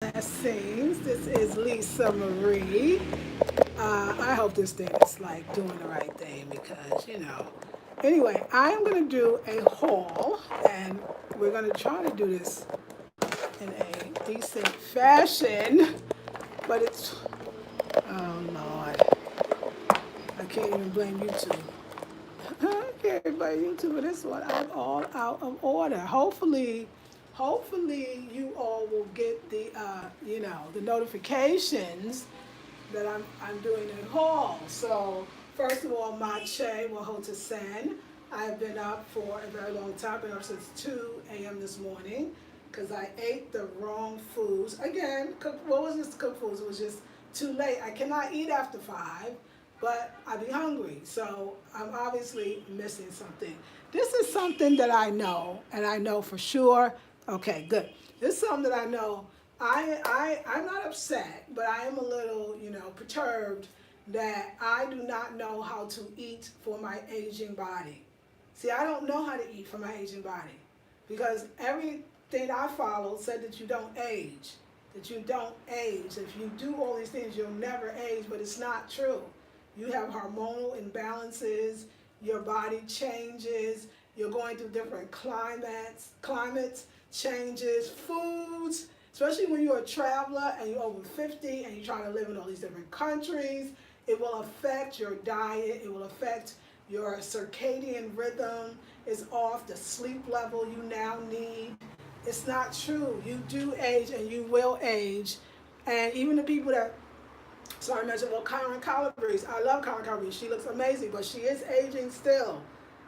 Blessings. This is Lisa Marie. I hope this thing is like doing the right thing because, Anyway, I am going to do a haul and we're going to try to do this in a decent fashion. But oh Lord, I can't even blame YouTube. I can't blame YouTube for this one. I'm all out of order. Hopefully you all will get the notifications that I'm doing a haul. So first of all, Mache Wahoта Sen. I've been up for a very long time. I've been up since 2 a.m. this morning because I ate the wrong foods. Again, what was this cooked foods? It was just too late. I cannot eat after 5, but I be hungry. So I'm obviously missing something. This is something that I know, and I know for sure. Okay, good. This is something that I know. I'm not upset, but I am a little, perturbed that I do not know how to eat for my aging body. See, I don't know how to eat for my aging body because everything I followed said that you don't age, that you don't age. If you do all these things, you'll never age, but it's not true. You have hormonal imbalances, your body changes, you're going through different climates changes, foods, especially when you're a traveler and you're over 50 and you're trying to live in all these different countries. It will affect your diet. It will affect your circadian rhythm. It's off the sleep level you now need. It's not true. You do age and you will age. And even the people that, so I mentioned, well, Karen Calabrese. I love Karen Calabrese. She looks amazing, but she is aging still.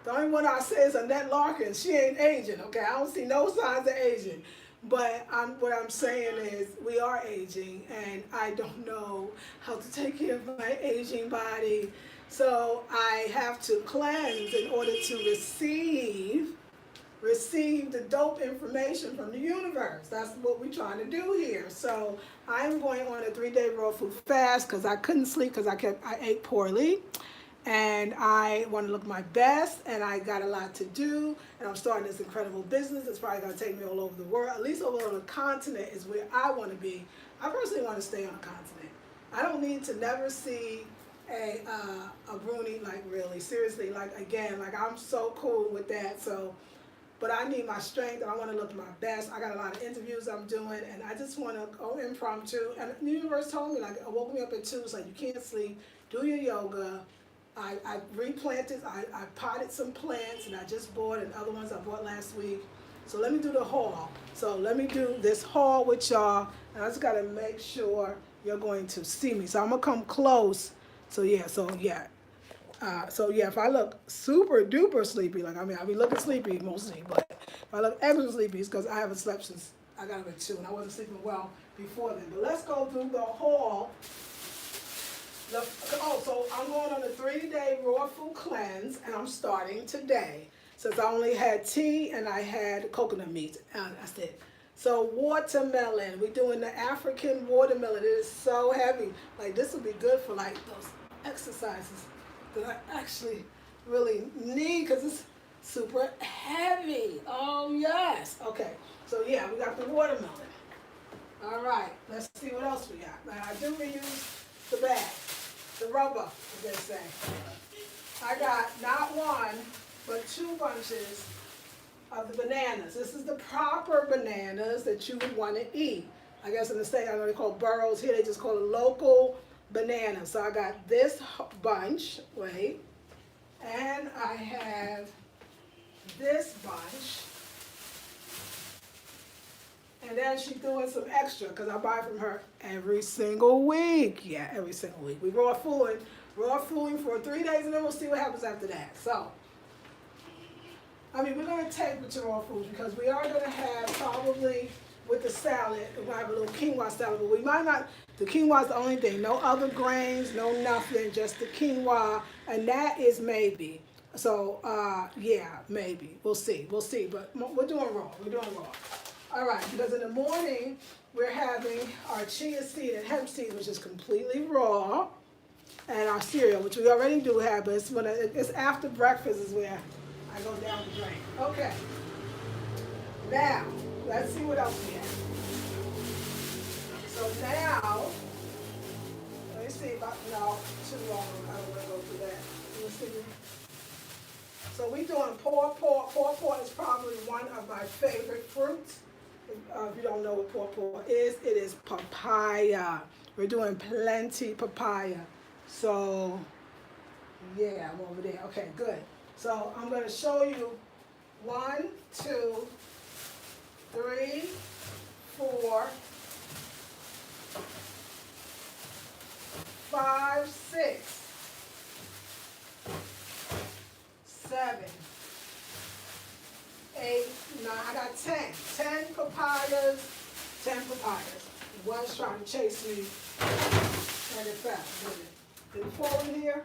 The only one I say is Annette Larkin. She ain't aging, okay? I don't see no signs of aging. But what I'm saying is we are aging, and I don't know how to take care of my aging body. So I have to cleanse in order to receive the dope information from the universe. That's what we're trying to do here. So I'm going on a 3-day raw food fast because I couldn't sleep because I ate poorly. And I want to look my best, and I got a lot to do, and I'm starting this incredible business. It's probably going to take me all over the world, at least all over the continent is where I want to be. I personally want to stay on the continent. I don't need to never see a Bruni, like really, seriously, like again, like I'm so cool with that. So, but I need my strength, and I want to look my best. I got a lot of interviews I'm doing, and I just want to go impromptu. And the universe told me, like, it woke me up at 2, it's like, you can't sleep, do your yoga. I replanted, I potted some plants, and I just bought, and other ones I bought last week. So let me do the haul. So let me do this haul with y'all, and I just gotta make sure you're going to see me. So I'm gonna come close. So yeah, if I look super duper sleepy, like I be looking sleepy mostly, but if I look extra sleepy, it's because I haven't slept since I got up at 2, and I wasn't sleeping well before then. But let's go through the haul. So I'm going on a 3-day raw food cleanse, and I'm starting today. Since I only had tea and I had coconut meat, that's it. So watermelon, we're doing the African watermelon. It is so heavy. Like this would be good for like those exercises that I actually really need because it's super heavy. Oh yes. Okay. So yeah, we got the watermelon. All right. Let's see what else we got. Now I do reuse the bag. The rubber, as they say. I got not one, but 2 bunches of the bananas. This is the proper bananas that you would want to eat. I guess in the state, I know they call burros. Here they just call it local banana. So I got this bunch, wait, and I have this bunch. And then she threw in some extra because I buy from her every single week. Yeah, every single week. We raw fooling for 3 days, and then we'll see what happens after that. So, we're going to take with your raw foods because we are going to have probably with the salad, we're going to have a little quinoa salad, but we might not. The quinoa is the only thing. No other grains, no nothing, just the quinoa, and that is maybe. So, yeah, maybe. We'll see. But we're doing raw. All right, because in the morning, we're having our chia seed and hemp seeds, which is completely raw, and our cereal, which we already do have, but it's after breakfast is where I go down the drain. Okay, now, let's see what else we have. see if I, no, too long. I don't want to go through that. Let me see. So we're doing pawpaw. Pawpaw is probably one of my favorite fruits. If you don't know what pawpaw is, it is papaya. We're doing plenty papaya. So, yeah, I'm over there. Okay, good. So I'm going to show you 1, 2, 3, 4, 5, 6, 7, 8, 9. I got 10. 10 papayas. 10 papayas. One's trying to chase me, and it fell. Did it fall in here?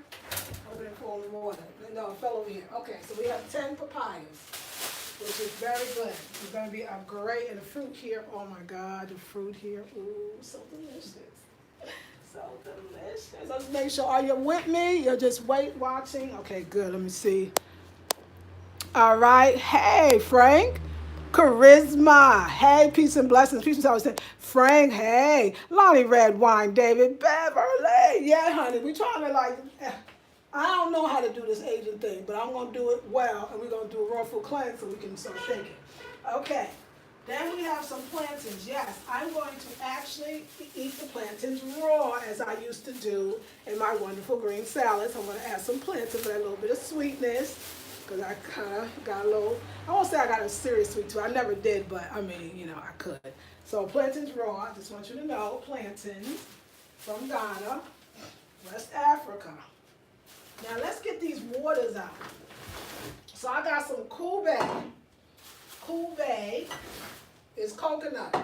Or did it fall in water? No, it fell over here. Okay, so we have 10 papayas, which is very good. It's going to be a great, and the fruit here, oh my God, the fruit here, ooh, so delicious. So delicious. Let's make sure, are you with me? You're just watching? Okay, good, let me see. All right, hey, Frank. Charisma, hey, peace and blessings. Peace and blessings. Frank, hey, Lonnie Red Wine, David Beverly. Yeah, honey, we trying to I don't know how to do this Asian thing, but I'm going to do it well, and we're going to do a raw food cleanse so we can start thinking. Okay, then we have some plantains. Yes, I'm going to actually eat the plantains raw as I used to do in my wonderful green salads. I'm going to add some plantains for that little bit of sweetness. Because I kind of got a little, I won't say I got a serious sweet tooth. I never did, but I mean, I could. So plantains raw, I just want you to know, plantains from Ghana, West Africa. Now let's get these waters out. So I got some Kube. Kube is coconut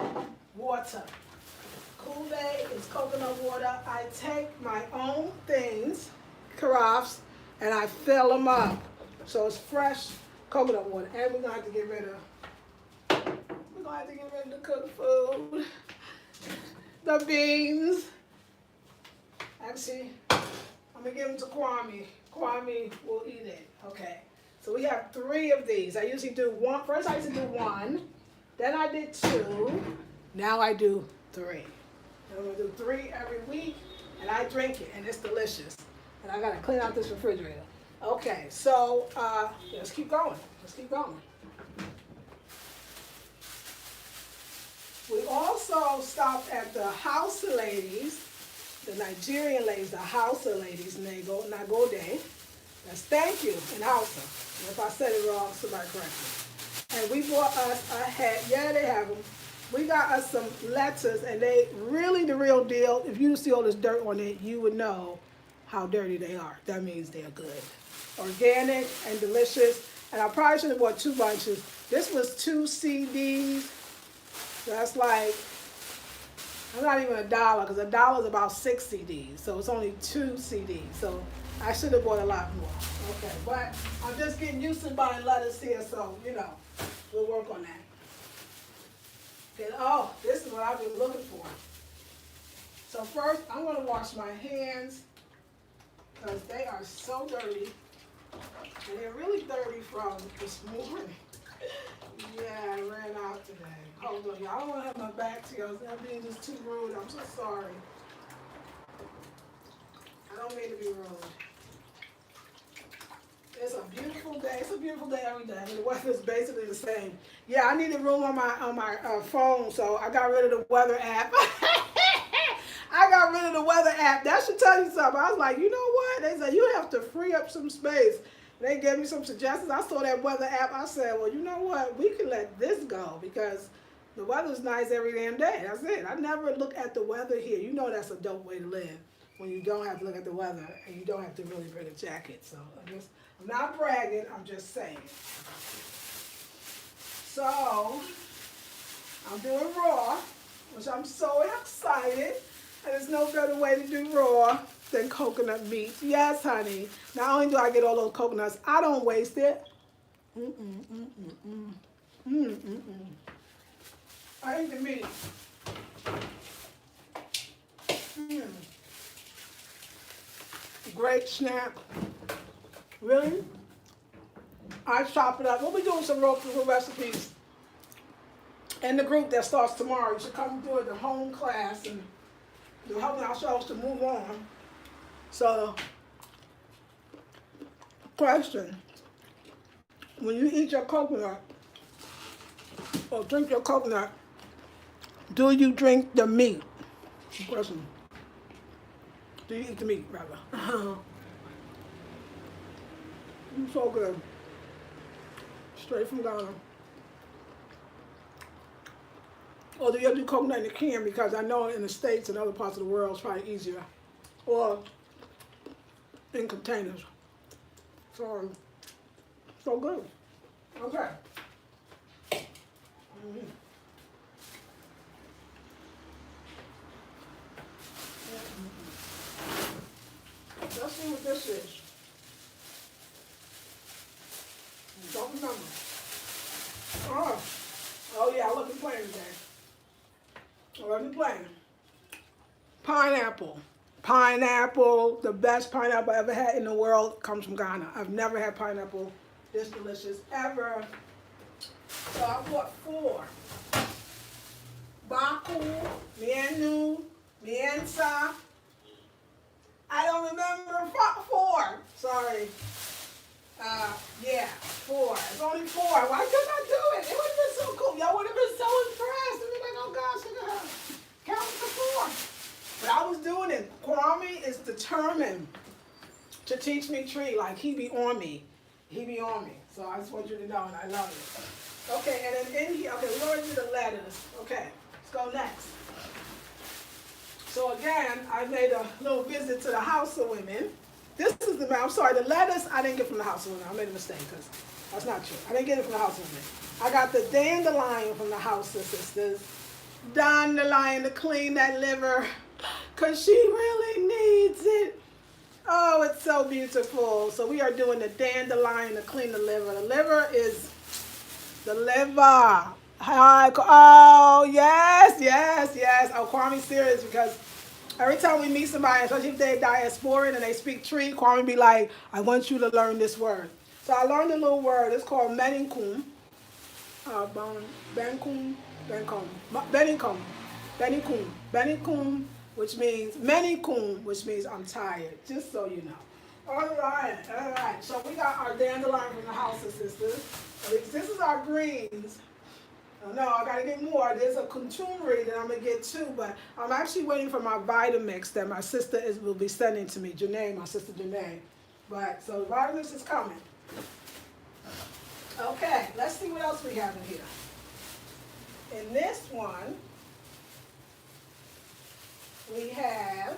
water. Kube is coconut water. I take my own things, carafes, and I fill them up. So it's fresh coconut water. And we're going to have to get rid of the cooked food, the beans. Actually, I'm going to give them to Kwame. Kwame will eat it. Okay. So we have 3 of these. I usually do one. First I used to do 1. Then I did 2. Now I do 3. And I'm going to do 3 every week. And I drink it. And it's delicious. And I got to clean out this refrigerator. Okay, so let's keep going. Let's keep going. We also stopped at the Hausa ladies, the Nigerian ladies, the Hausa ladies, Nagode. That's thank you in Hausa. And if I said it wrong, somebody correct me. And we bought us a hat. Yeah, they have them. We got us some lettuce, and they really the real deal. If you see all this dirt on it, you would know how dirty they are. That means they're good. Organic and delicious. And I probably should have bought 2 bunches. This was 2 CDs. So that's like, I'm not even $1, because $1 is about 6 CDs. So it's only 2 CDs. So I should have bought a lot more. Okay, but I'm just getting used to buying lettuce here, so, we'll work on that. Then, oh, this is what I've been looking for. So first, I'm going to wash my hands, because they are so dirty. And they're really dirty from this morning. Yeah, I ran out today. Hold on, y'all. I don't want to have my back to you. I'm being just too rude. I'm so sorry. I don't mean to be rude. It's a beautiful day. It's a beautiful day every day. I mean, the weather's basically the same. Yeah, I needed room on my phone, so I got rid of the weather app. I got rid of the weather app. That should tell you something. I was like, you know what? They said, you have to free up some space. They gave me some suggestions. I saw that weather app. I said, well, you know what? We can let this go because the weather's nice every damn day. That's it. I never look at the weather here. You know that's a dope way to live when you don't have to look at the weather and you don't have to really bring a jacket. So I'm not bragging. I'm just saying. So I'm doing raw, which I'm so excited. And there's no better way to do raw than coconut meat. Yes, honey. Not only do I get all those coconuts, I don't waste it. I eat the meat. Great snack. Really? I chop it up. We'll be doing some raw food recipes in the group that starts tomorrow. You should come do it, the home class, and to help ourselves to move on. So, question, when you eat your coconut or drink your coconut, do you drink the meat? Question. Do you eat the meat, rather? It's so good. Straight from Ghana. Or do you do coconut in the can? Because I know in the States and other parts of the world it's probably easier. Or in containers. So, so good. Okay. Mm-hmm. Let's see what this is. Don't remember. Oh yeah, I wasn't playing today. I wasn't playing. Pineapple. Pineapple, the best pineapple I ever had in the world comes from Ghana. I've never had pineapple this delicious ever. So I bought 4. Baku, Mienu, Miensa. I don't remember 4. Sorry. Yeah, 4. It's only 4. Why couldn't I do it? It would have been so cool. Y'all would have been so impressed. They'd be like, oh gosh, look at her. Count to 4. But I was doing it. Kwame is determined to teach me tree. Like, he be on me. He be on me. So I just want you to know, and I love it. Okay, and then in here, okay, we already did the letters. Okay, let's go next. So again, I made a little visit to the House of Women. This is the, I'm sorry, the lettuce I didn't get from the House of Women. I made a mistake because that's not true. I didn't get it from the House of Women. I got the dandelion from the House of Sisters. Dandelion to clean that liver because she really needs it. Oh, it's so beautiful. So we are doing the dandelion to clean the liver. The liver is the liver. Hi, oh, yes, yes, yes. Oh, Kwame's serious because every time we meet somebody, especially if they're diasporan and they speak tree, Kwame be like, I want you to learn this word. So I learned a little word. It's called meninkum. Benkum, benkum, benikum, benikum, benikum, which means menikum, which means I'm tired. Just so you know. All right, all right. So we got our dandelion from the House of Sisters. This is our greens. No, I gotta get more. There's a contumely that I'm gonna get too, but I'm actually waiting for my Vitamix that my sister will be sending to me. Janae, my sister Janae. But so Vitamix is coming. Okay, let's see what else we have in here. In this one, we have,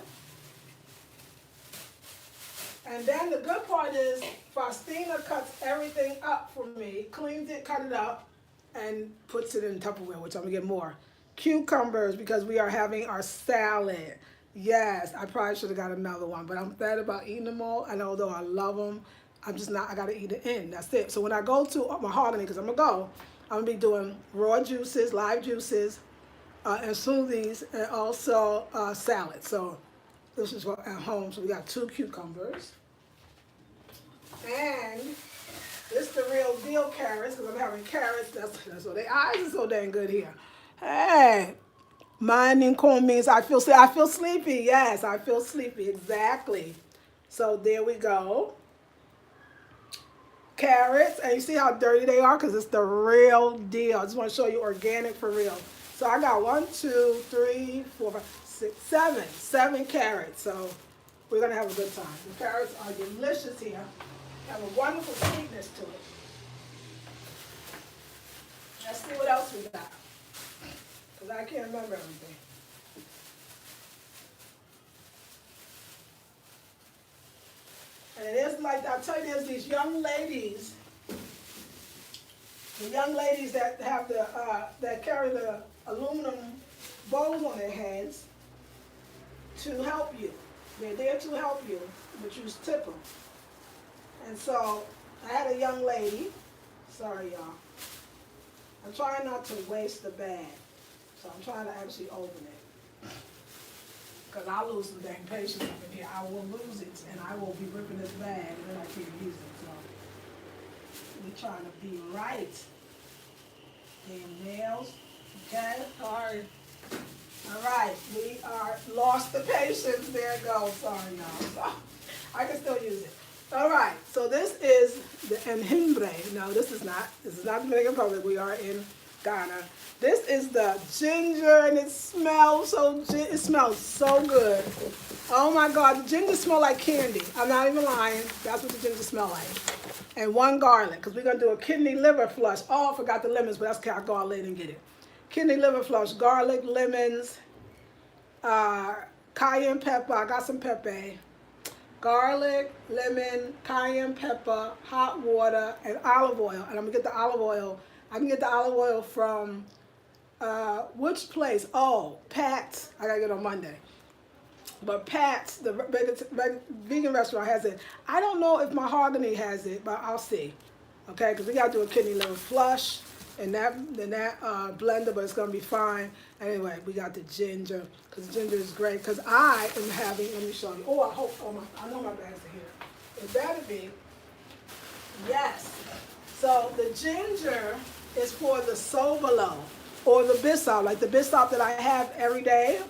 and then the good part is Faustina cuts everything up for me, cleans it, cut it up, and puts it in Tupperware, which I'm gonna get more. Cucumbers, because we are having our salad. Yes, I probably should have got another one, but I'm bad about eating them all, and although I love them, I'm just not, I gotta eat it in, that's it. So when I go to Mahogany, because I'm gonna be doing raw juices, live juices, and smoothies, and also salad. So this is what at home, so we got 2 cucumbers. And this is the real deal carrots, because I'm having carrots. That's what their eyes are so dang good here. Hey, minding corn means I feel sleepy. Yes, I feel sleepy. Exactly. So there we go. Carrots, and you see how dirty they are because it's the real deal. I just want to show you organic for real. So I got 1, 2, 3, 4, 5, 6, 7 carrots. So we're gonna have a good time. The carrots are delicious here. Have a wonderful sweetness to it. Let's see what else we got, because I can't remember everything. And it is like, I'll tell you, there's these young ladies, the young ladies that have the, that carry the aluminum bowls on their heads to help you. They're there to help you, but you tip them. And so I had a young lady, sorry y'all, I'm trying not to waste the bag, so I'm trying to actually open it. Because I'll lose some dang patience up in here. I will lose it, and I will be ripping this bag, and then I can't use it. So we're trying to be right. Damn nails, okay? All right, we are lost. lost the patience. There it goes. Sorry, y'all. I can still use it. All right. So this is the enjimbre. No, this is not. This is not Dominican Republic. We are in Ghana. This is the ginger, and it smells so. It smells so good. Oh my God, the ginger smell like candy. I'm not even lying. That's what the ginger smell like. And one garlic, because we're gonna do a kidney liver flush. Oh, I forgot the lemons, but that's okay. I'll go out later and get it. Kidney liver flush, garlic, lemons, cayenne pepper. I got some pepper. Garlic, lemon, cayenne pepper, hot water, and olive oil. And I'm gonna get the olive oil. I can get the olive oil from which place? Oh, Pat's. I gotta get it on Monday. But Pat's, the vegan restaurant, has it. I don't know if Mahogany has it, but I'll see. Okay, because we got to do a kidney liver flush in that blender, but it's going to be fine. Anyway, we got the ginger, because ginger is great. Because I am having, let me show you. Oh, I know my bags are here. It better be. Yes. So the ginger is for the sobolo, or the bissap, like the bissap that I have every day.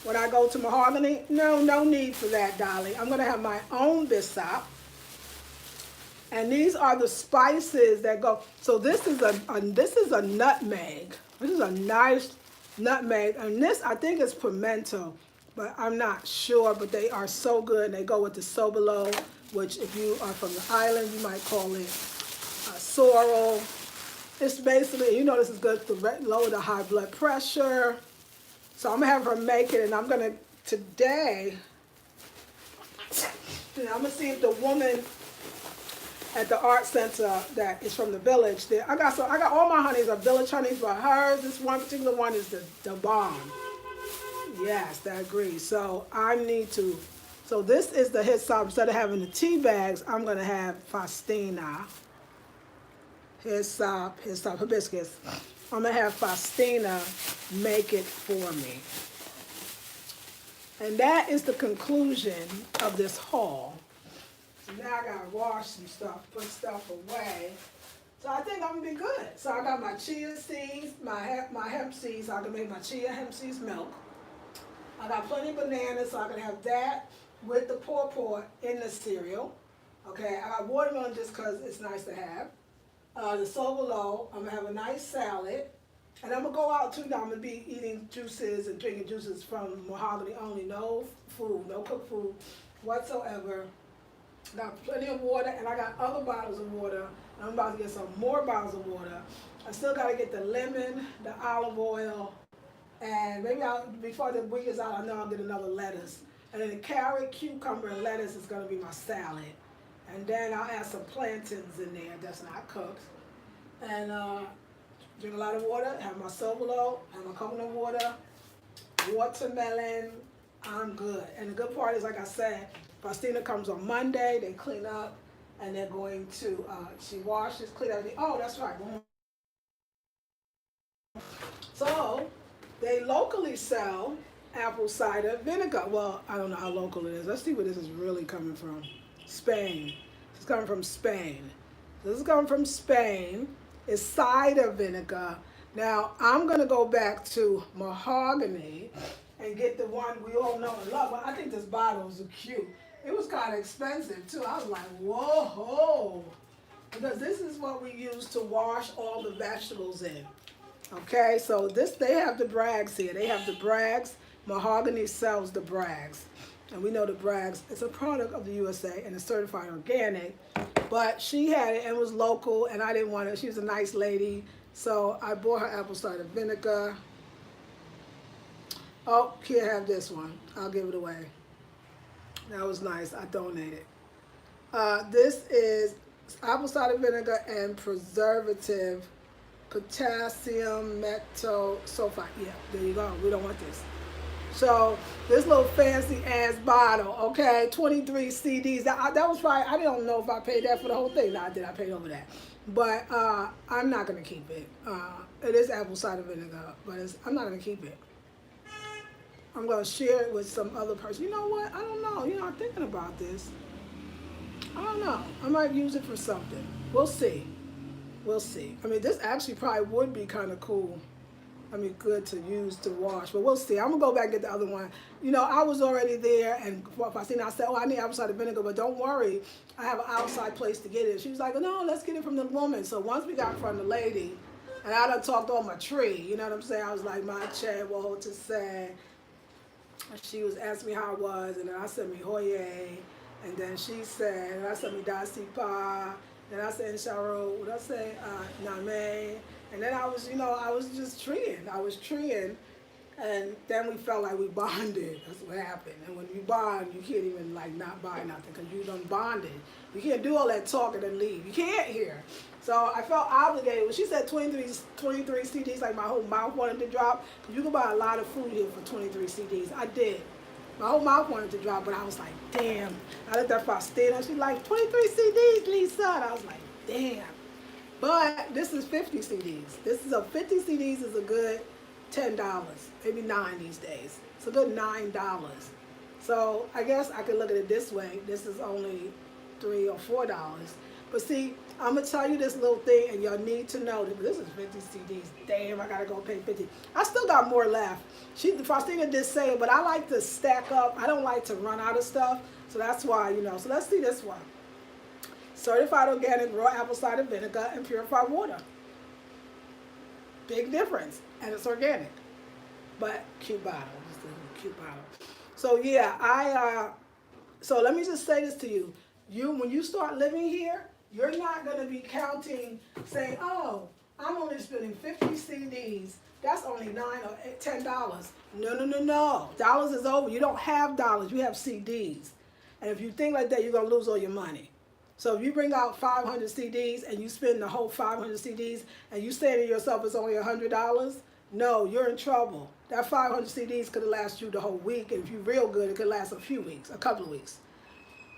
When I go to Mahogany, no need for that, Dolly. I'm gonna have my own bissap. And these are the spices that go. So this is a nutmeg. This is a nice nutmeg. And this, I think, is pimento, but I'm not sure. But they are so good. And they go with the sobolo, which if you are from the island, you might call it sorrel. It's basically, you know, this is good to lower the high blood pressure. So I'm gonna have her make it, and I'm gonna today. I'm gonna see if the woman at the art center that is from the village there. I got all my honeys are village honeys, but hers, this one particular one is the bomb. Yes, I agree. So I need to. So this is the hyssop. Instead of having the tea bags, I'm gonna have Faustina. Hyssop, hibiscus. I'm gonna have Faustina make it for me. And that is the conclusion of this haul. So now I gotta wash some stuff, put stuff away. So I think I'm gonna be good. So I got my chia seeds, my hemp seeds, so I can make my chia hemp seeds milk. I got plenty of bananas, so I can have that with the pawpaw in the cereal. Okay, I got watermelon just because it's nice to have. The sobolo, I'm gonna have a nice salad, and I'm gonna go out too. Now I'm gonna be eating juices and drinking juices from Mahogany only. No food, no cooked food whatsoever. Got plenty of water, and I got other bottles of water. I'm about to get some more bottles of water. I still gotta get the lemon, the olive oil, and maybe before the week is out, I know I'll get another lettuce. And then the carrot, cucumber, and lettuce is gonna be my salad. And then I'll add some plantains in there that's not cooked. And drink a lot of water, have my sobolo, have my coconut water, watermelon, I'm good. And the good part is, like I said, Faustina comes on Monday, they clean up, and they're going to, she washes, clean everything. Oh, that's right. So, they locally sell apple cider vinegar. Well, I don't know how local it is. Let's see where this is really coming from. Spain. It's coming from Spain. This is coming from Spain. It's cider vinegar. Now, I'm going to go back to Mahogany and get the one we all know and love. But I think this bottle is cute. It was kind of expensive, too. I was like, whoa. Because this is what we use to wash all the vegetables in. Okay, so they have the Brags here. They have the Brags. Mahogany sells the Brags. And we know the Brags, it's a product of the USA and it's certified organic. But she had it and it was local and I didn't want it. She was a nice lady. So I bought her apple cider vinegar. Oh, here, have this one. I'll give it away. That was nice. I donated. This is apple cider vinegar and preservative potassium metosulfite. Yeah, there you go. We don't want this. So this little fancy ass bottle, okay, 23 CDs. That was probably, I don't know if I paid that for the whole thing. No, I did. I paid over that. But I'm not going to keep it. It is apple cider vinegar, but I'm not going to keep it. I'm going to share it with some other person. You know what? I don't know. You know, I'm thinking about this. I don't know. I might use it for something. We'll see. We'll see. I mean, this actually probably would be kind of cool I mean, good to use to wash. But we'll see. I'm gonna go back and get the other one. You know, I was already there, and I said, oh, I need apple cider vinegar, but don't worry, I have an outside place to get it. She was like, no, let's get it from the woman. So once we got from the lady, and I done talked on my tree, you know what I'm saying? I was like, my chair will to say. She was asking me how I was, and then I said, me hoye. And then she said, and I said, me dasi pa. And I said, Sharo, what I say, name. And then I was, you know, I was just treeing. I was treeing. And then we felt like we bonded. That's what happened. And when you bond, you can't even like not buy nothing because you done bonded. You can't do all that talking and leave. You can't here. So I felt obligated. When she said 23 CDs, like my whole mouth wanted to drop. You can buy a lot of food here for 23 CDs. I did. My whole mouth wanted to drop, but I was like, damn. I looked at Faustina. She's like, 23 CDs, Lisa. And I was like, damn. But this is 50 CDs. This is a 50 CDs is a good $10, maybe $9 these days. It's a good $9. So I guess I could look at it this way. This is only $3 or $4. But see, I'm gonna tell you this little thing, and y'all need to know that this is 50 CDs. Damn, I gotta go pay 50. I still got more left. Faustina did say it, but I like to stack up. I don't like to run out of stuff, so that's why, you know. So let's see this one. Certified organic raw apple cider vinegar and purified water. Big difference, and it's organic, but cute bottle. Just a cute bottle. So yeah, so let me just say this to you. When you start living here, you're not going to be counting, saying, oh, I'm only spending 50 CDs. That's only $9 or $10. No. Dollars is over. You don't have dollars. You have CDs. And if you think like that, you're going to lose all your money. So if you bring out 500 CDs and you spend the whole 500 CDs and you say to yourself it's only $100, no, you're in trouble. That 500 CDs could have lasted you the whole week. And if you're real good, it could last a few weeks, a couple of weeks.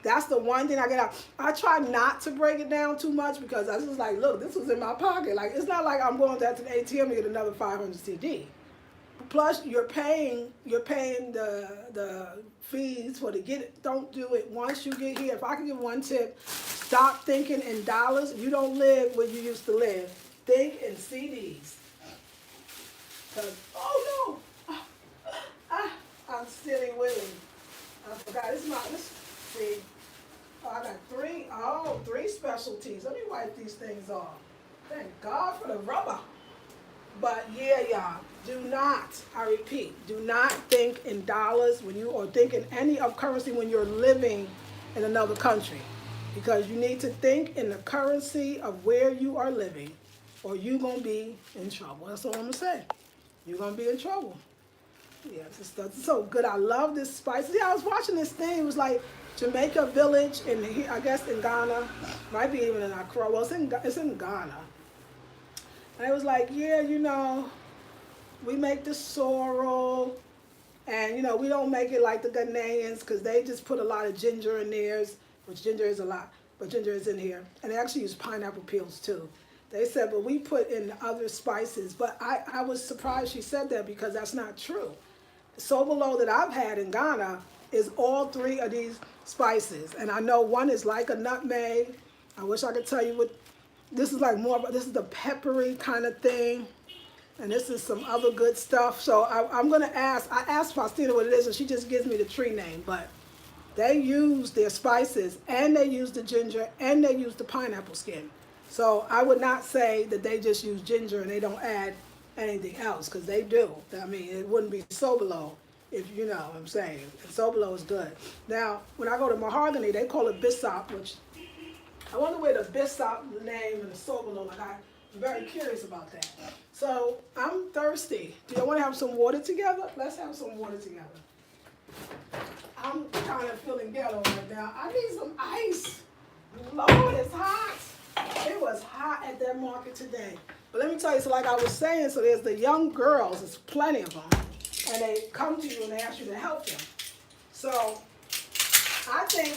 That's the one thing I get out. I try not to break it down too much because I was just like, look, this was in my pocket. Like, it's not like I'm going to the ATM to get another 500 CD. Plus, you're paying the fees for to get it. Don't do it once you get here. If I can give one tip, stop thinking in dollars. You don't live where you used to live. Think in CDs. Cause oh no, I'm silly willy. I forgot. See. Oh, I got three specialties. Let me wipe these things off. Thank God for the rubber. But yeah, y'all, do not, I repeat, do not think in dollars or think in any of currency when you're living in another country. Because you need to think in the currency of where you are living or you're going to be in trouble. That's all I'm going to say. You're going to be in trouble. Yeah, this stuff is so good. I love this spice. Yeah, I was watching this thing. It was like Jamaica Village, I guess in Ghana. Might be even in Accra. Well, it's in Ghana. And it was like, yeah, you know, we make the sorrel. And, you know, we don't make it like the Ghanaians because they just put a lot of ginger in theirs, which ginger is a lot, but ginger is in here. And they actually use pineapple peels too. They said, but we put in other spices. But I was surprised she said that because that's not true. Sobolo that I've had in Ghana is all three of these spices. And I know one is like a nutmeg. I wish I could tell you what, this is like more, this is the peppery kind of thing. And this is some other good stuff. So I'm going to I asked Faustina what it is and she just gives me the tree name. But they use their spices and they use the ginger and they use the pineapple skin. So I would not say that they just use ginger and they don't add anything else because they do. I mean, it wouldn't be Sobolo if you know what I'm saying. And Sobolo is good. Now, when I go to mahogany, they call it Bissop, which I wonder where the Bissop name and the Sobolo, like I'm very curious about that. So I'm thirsty. Do you want to have some water together? Let's have some water together. I'm kind of feeling ghetto right now. I need some ice. Lord, it's hot. It was hot at that market today. But let me tell you, so like I was saying, so there's the young girls, there's plenty of them, and they come to you and they ask you to help them. So I think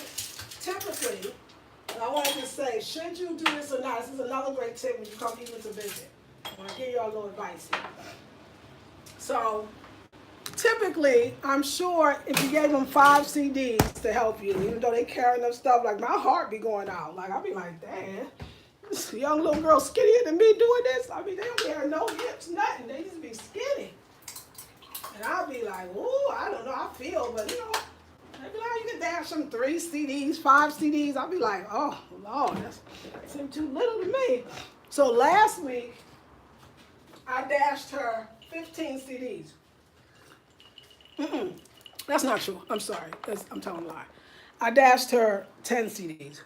typically, and I wanted to say, should you do this or not? This is another great tip when you come even to visit. I want to give you all a little advice here. So typically, I'm sure if you gave them 5 CDs to help you, even though they carrying them stuff, like my heart be going out. Like I'll be like, damn, this young little girl skinnier than me doing this. I mean, they don't have no hips, nothing. They just be skinny. And I'll be like, ooh, I don't know, I feel, but you know, they be like, you can dash them 3 CDs, 5 CDs. I'll be like, oh, Lord, that seems too little to me. So last week, I dashed her 15 CDs. That's not true. I'm sorry. I'm telling a lie. I dashed her 10 CDs,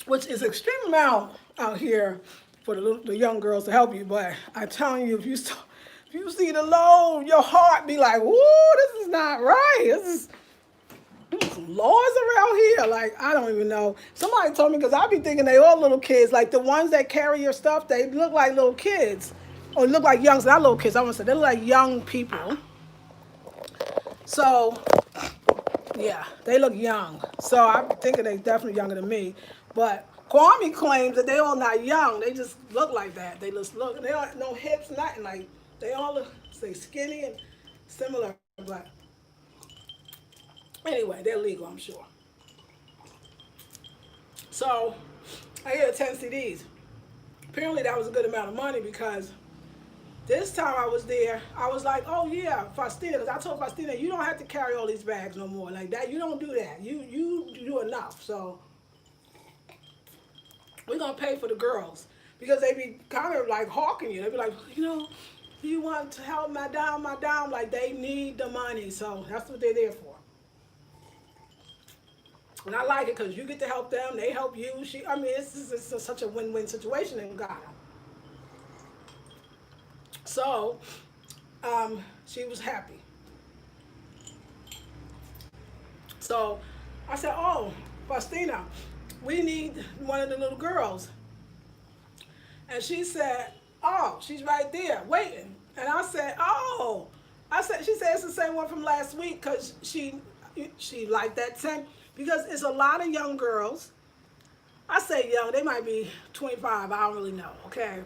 which is an extreme amount out here for the young girls to help you. But I'm telling you, if you see the load, your heart be like, "Woo, this is not right. There's some laws around here." Like, I don't even know. Somebody told me, because I be thinking they all little kids. Like the ones that carry your stuff, they look like little kids, or look like young. Not little kids. I want to say they look like young people. So, yeah, they look young. So I'm thinking they definitely younger than me. But Kwame claims that they all not young. They just look like that. They just look. They don't no hips, nothing. Like they all look say skinny and similar. But anyway, they're legal, I'm sure. So I get 10 CDs. Apparently that was a good amount of money, because this time I was there, I was like, oh yeah, Faustina, because I told Faustina, you don't have to carry all these bags no more. Like that, you don't do that. You do enough. So we're gonna pay for the girls, because they be kind of like hawking you. They be like, you know, you want to help Madame, like they need the money. So that's what they're there for. And I like it because you get to help them, they help you. I mean, it's such a win-win situation in Ghana. So she was happy. So I said, oh, Faustina, we need one of the little girls. And she said, oh, she's right there waiting. And I said, oh. She said it's the same one from last week, because she liked that 10, because it's a lot of young girls. I say young, they might be 25, I don't really know, okay?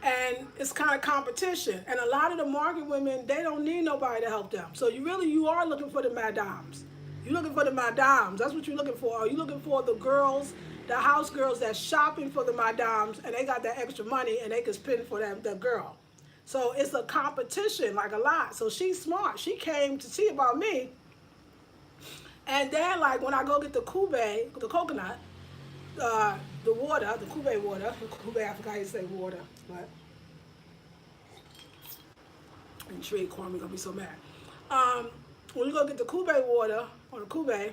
And it's kind of competition. And a lot of the market women, they don't need nobody to help them. So you are looking for the madames. You're looking for the madames. That's what you're looking for. Are you looking for the girls, the house girls that's shopping for the madames, and they got that extra money and they can spend for that girl? So it's a competition, like a lot. So she's smart. She came to see about me. And then, like, when I go get the coconut, the water, the kube water, I forgot how you say water, but I'm sure Kwame gonna be so mad. When you go get the kube water, or the kube,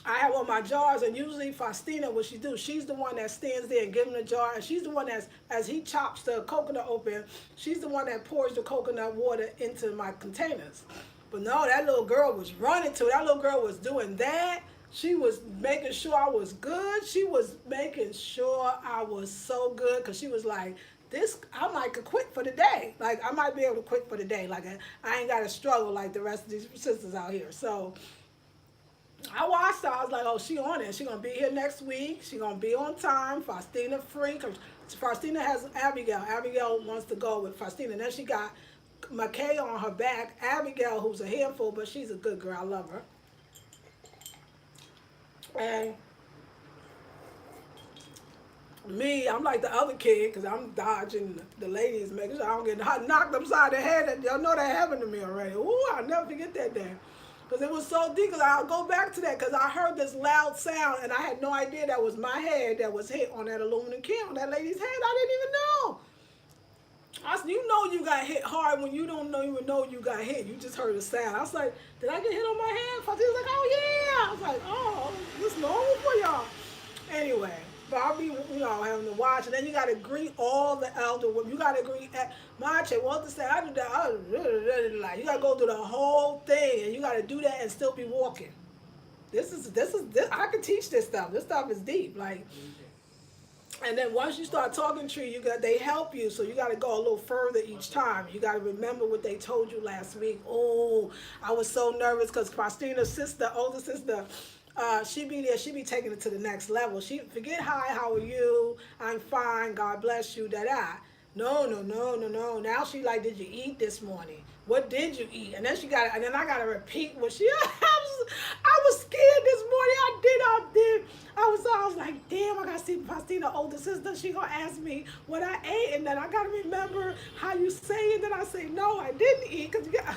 I have all my jars, and usually Faustina, what she do, she's the one that stands there and gives him the jar, and she's the one as he chops the coconut open, she's the one that pours the coconut water into my containers. But no, that little girl was running to it. That little girl was doing that. She was making sure I was good. She was making sure I was so good, because she was like, I might could quit for the day. Like, I might be able to quit for the day. Like, I ain't got to struggle like the rest of these sisters out here. So I watched her. I was like, oh, she on it. She going to be here next week. She going to be on time. Faustina free. Cause Faustina has Abigail. Abigail wants to go with Faustina. And then she got McKay on her back. Abigail, who's a handful, but she's a good girl. I love her. And me, I'm like the other kid, because I'm dodging the ladies, making sure I don't get knocked upside the head. Y'all know that happened to me already. Ooh, I'll never forget that day. Because it was so deep, because I'll go back to that, because I heard this loud sound, and I had no idea that was my head that was hit on that aluminum can on that lady's head. I didn't even know. You know you got hit hard when you don't even know you got hit. You just heard a sound. I was like, did I get hit on my head? She was like, oh yeah. I was like, oh, this normal for y'all. Anyway, but I'll be, having to watch. And then you got to greet all the elder women. You got to greet Mache. Walter said, I do that. You got to go through the whole thing. And you got to do that and still be walking. This. I can teach this stuff. This stuff is deep. Like, and then once you start talking to they help you, so you got to go a little further each time. You got to remember what they told you last week. Oh, I was so nervous, because Faustina's sister, older sister, she be there. She be taking it to the next level. She forget hi, how are you? I'm fine. God bless you. No. Now she like, did you eat this morning? What did you eat? And then I gotta repeat what she. I was scared this morning. I did. I was like, damn, I gotta see Faustina, older sister. She gonna ask me what I ate, and then I gotta remember how you say it. Then I say, no, I didn't eat, cause you got,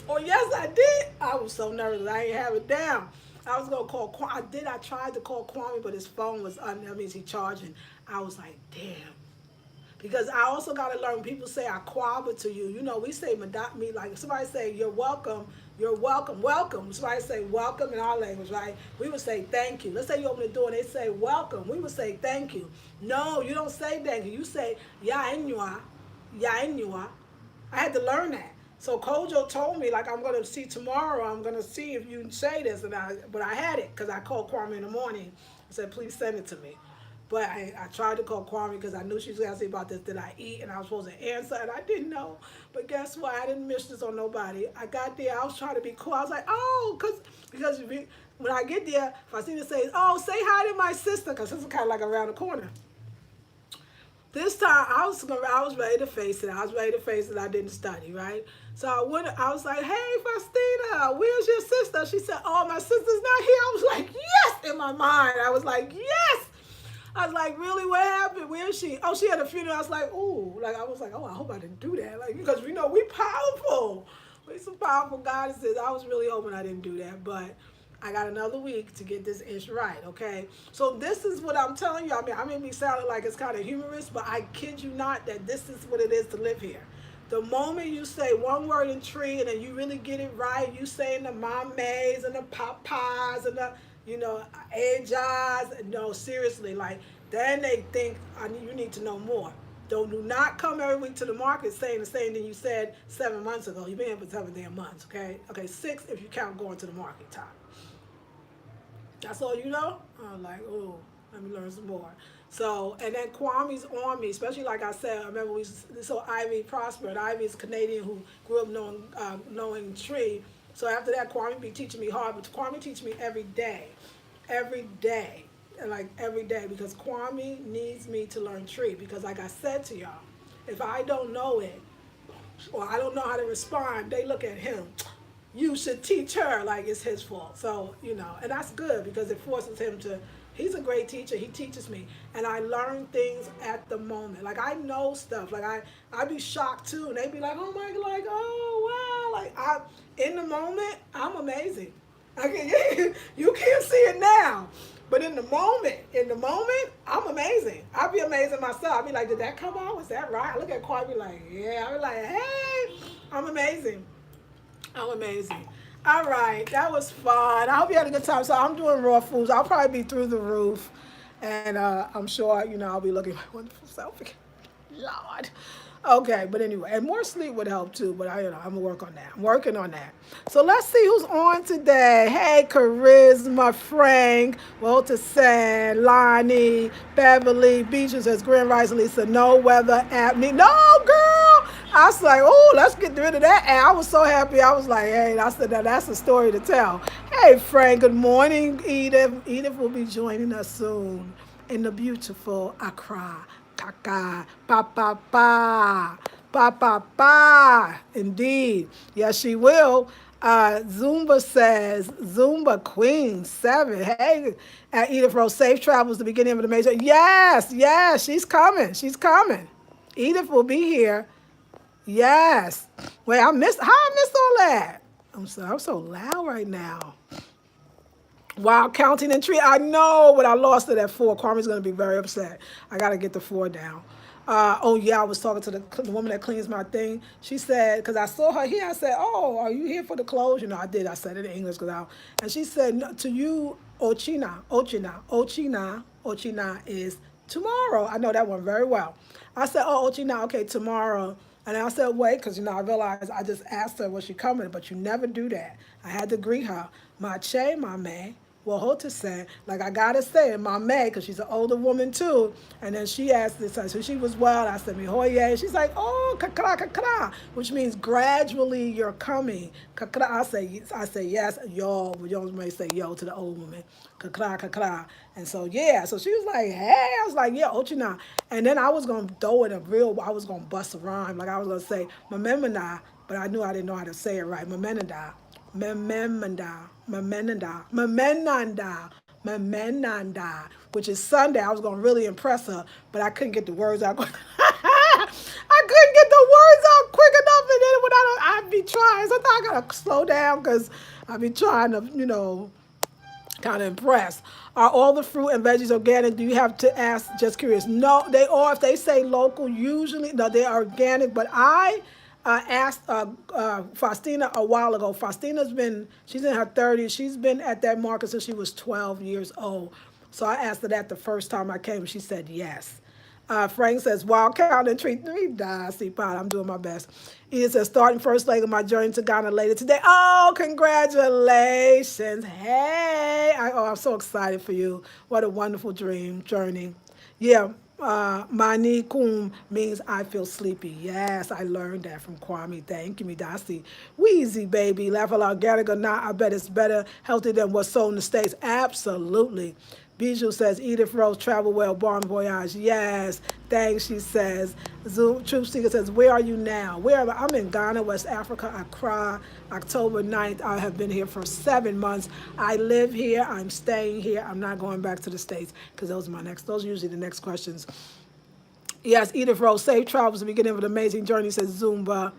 or yes, I did. I was so nervous. I ain't have it down. I was gonna call. I tried to call Kwame, but his phone was that means he charging. I was like, damn. Because I also got to learn when people say I quabba to you. You know, we say me like if somebody say you're welcome, welcome. Somebody say welcome in our language, right? We would say thank you. Let's say you open the door and they say welcome. We would say thank you. No, you don't say thank you. You say ya enua, ya enua. I had to learn that. So Kojo told me like I'm gonna see tomorrow. I'm gonna see if you say this, but I had it because I called Kwame in the morning. I said please send it to me. But I tried to call Kwame because I knew she was going to say about this. Did I eat? And I was supposed to answer, and I didn't know. But guess what? I didn't miss this on nobody. I got there. I was trying to be cool. I was like, oh, because when I get there, Faustina says, oh, say hi to my sister, because this is kind of like around the corner. This time, I was ready to face it. I was ready to face it. I didn't study, right? So I was like, hey, Faustina, where's your sister? She said, oh, my sister's not here. I was like, yes, in my mind. I was like, yes. I was like, really, what happened? Where is she? Oh, she had a funeral. I was like, ooh. Like, I was like, oh, I hope I didn't do that. Like, because we know we powerful. We some powerful goddesses. I was really hoping I didn't do that. But I got another week to get this ish right, okay? So this is what I'm telling you. I mean, I may be sounding like it's kind of humorous, but I kid you not that this is what it is to live here. The moment you say one word in tree and then you really get it right, you saying the mames and the papas and the, ajas. No, seriously, like, then they think you need to know more. Do not come every week to the market saying the same thing you said 7 months ago. You've been here for 7 damn months, okay? Okay, 6 if you count going to the market time. That's all you know? I'm like, oh, let me learn some more. So, and then Kwame's on me, especially like I said, I remember so Ivy prospered. Ivy is Canadian who grew up knowing tree. So after that, Kwame be teaching me hard, but Kwame teach me every day, like every day, because Kwame needs me to learn tree. Because like I said to y'all, if I don't know it, or I don't know how to respond, they look at him. You should teach her like it's his fault. So, and that's good because it forces him to, he's a great teacher. He teaches me. And I learn things at the moment. Like I know stuff. Like I be shocked too. And they be like, oh my God, like, oh wow. Like in the moment, I'm amazing. You can't see it now. But in the moment, I'm amazing. I be amazing myself. I be like, did that come out? Was that right? I look at Kwame, I be like, yeah. I be like, hey, I'm amazing. I'm amazing. All right, that was fun. I hope you had a good time. So I'm doing raw foods. I'll probably be through the roof, and I'm sure I'll be looking at my wonderful self again. Lord. Okay, but anyway, and more sleep would help too. But I'm gonna work on that. I'm working on that. So let's see who's on today. Hey, Charisma, Frank, Walter San, Lonnie, Beverly, Beaches says Grand Rising, Lisa, no weather app. No, girl. I was like, oh, let's get rid of that. And I was so happy. I was like, hey, that's a story to tell. Hey, Frank, good morning, Edith. Edith will be joining us soon in the beautiful Accra. Kaka, pa pa pa, pa pa pa. Indeed, yes, she will. Zumba says, Zumba Queen 7. Hey, Edith Rose, safe travels. The beginning of the major. Yes, she's coming. She's coming. Edith will be here. Yes. Wait, I missed all that. I'm so loud right now. While counting in tree, I know, but I lost it at 4. Kwame's going to be very upset. I got to get the 4 down. Oh, yeah, I was talking to the woman that cleans my thing. She said, because I saw her here, I said, oh, are you here for the clothes? I did. I said it in English. And she said, no, to you, Ochina is tomorrow. I know that one very well. I said, oh, Ochina, okay, tomorrow. And I said, wait, because, I realized I just asked her, was she coming? But you never do that. I had to greet her. Mache, mame. Well, Hota said, like I gotta say it, my May, because she's an older woman too. And then she asked this, so she was well. I said, Mihoye. She's like, oh, kakra, kakra, which means gradually you're coming. Kakra, I say yes, yo. We always may say yo to the old woman. Kakra, kakra. And so, yeah, so she was like, hey. I was like, yeah, Ochina. And then I was going to throw it I was going to bust a rhyme. Like I was going to say, Mamemana, but I knew I didn't know how to say it right. Mamenada. Memenanda, Memenanda, which is Sunday. I was going to really impress her, but I couldn't get the words out. I couldn't get the words out quick enough, and then when I'd be trying. Sometimes I gotta slow down because I'd be trying to, kind of impressed. Are all the fruit and veggies organic? Do you have to ask? Just curious. No, they are. If they say local, usually no, they are organic. But I asked Faustina a while ago. She's in her 30s. She's been at that market since she was 12 years old. So I asked her that the first time I came, and she said yes. Frank says, wild count and treat me. See, Pot, I'm doing my best. Edith says, starting first leg of my journey to Ghana later today. Oh, congratulations. Hey. I'm so excited for you. What a wonderful journey. Yeah, Mani Kum means I feel sleepy. Yes, I learned that from Kwame. Thank you, Midasi. Wheezy, baby. Laugh aloud, organic or not, I bet it's better, healthy than what's sold in the States. Absolutely. Bijou says, Edith Rose, travel well, bon voyage. Yes, thanks, she says. Truth Seeker says, where are you now? Where am I? I'm in Ghana, West Africa, Accra, October 9th. I have been here for 7 months. I live here. I'm staying here. I'm not going back to the States because those are usually the next questions. Yes, Edith Rose, safe travels, the beginning of an amazing journey, says Zumba.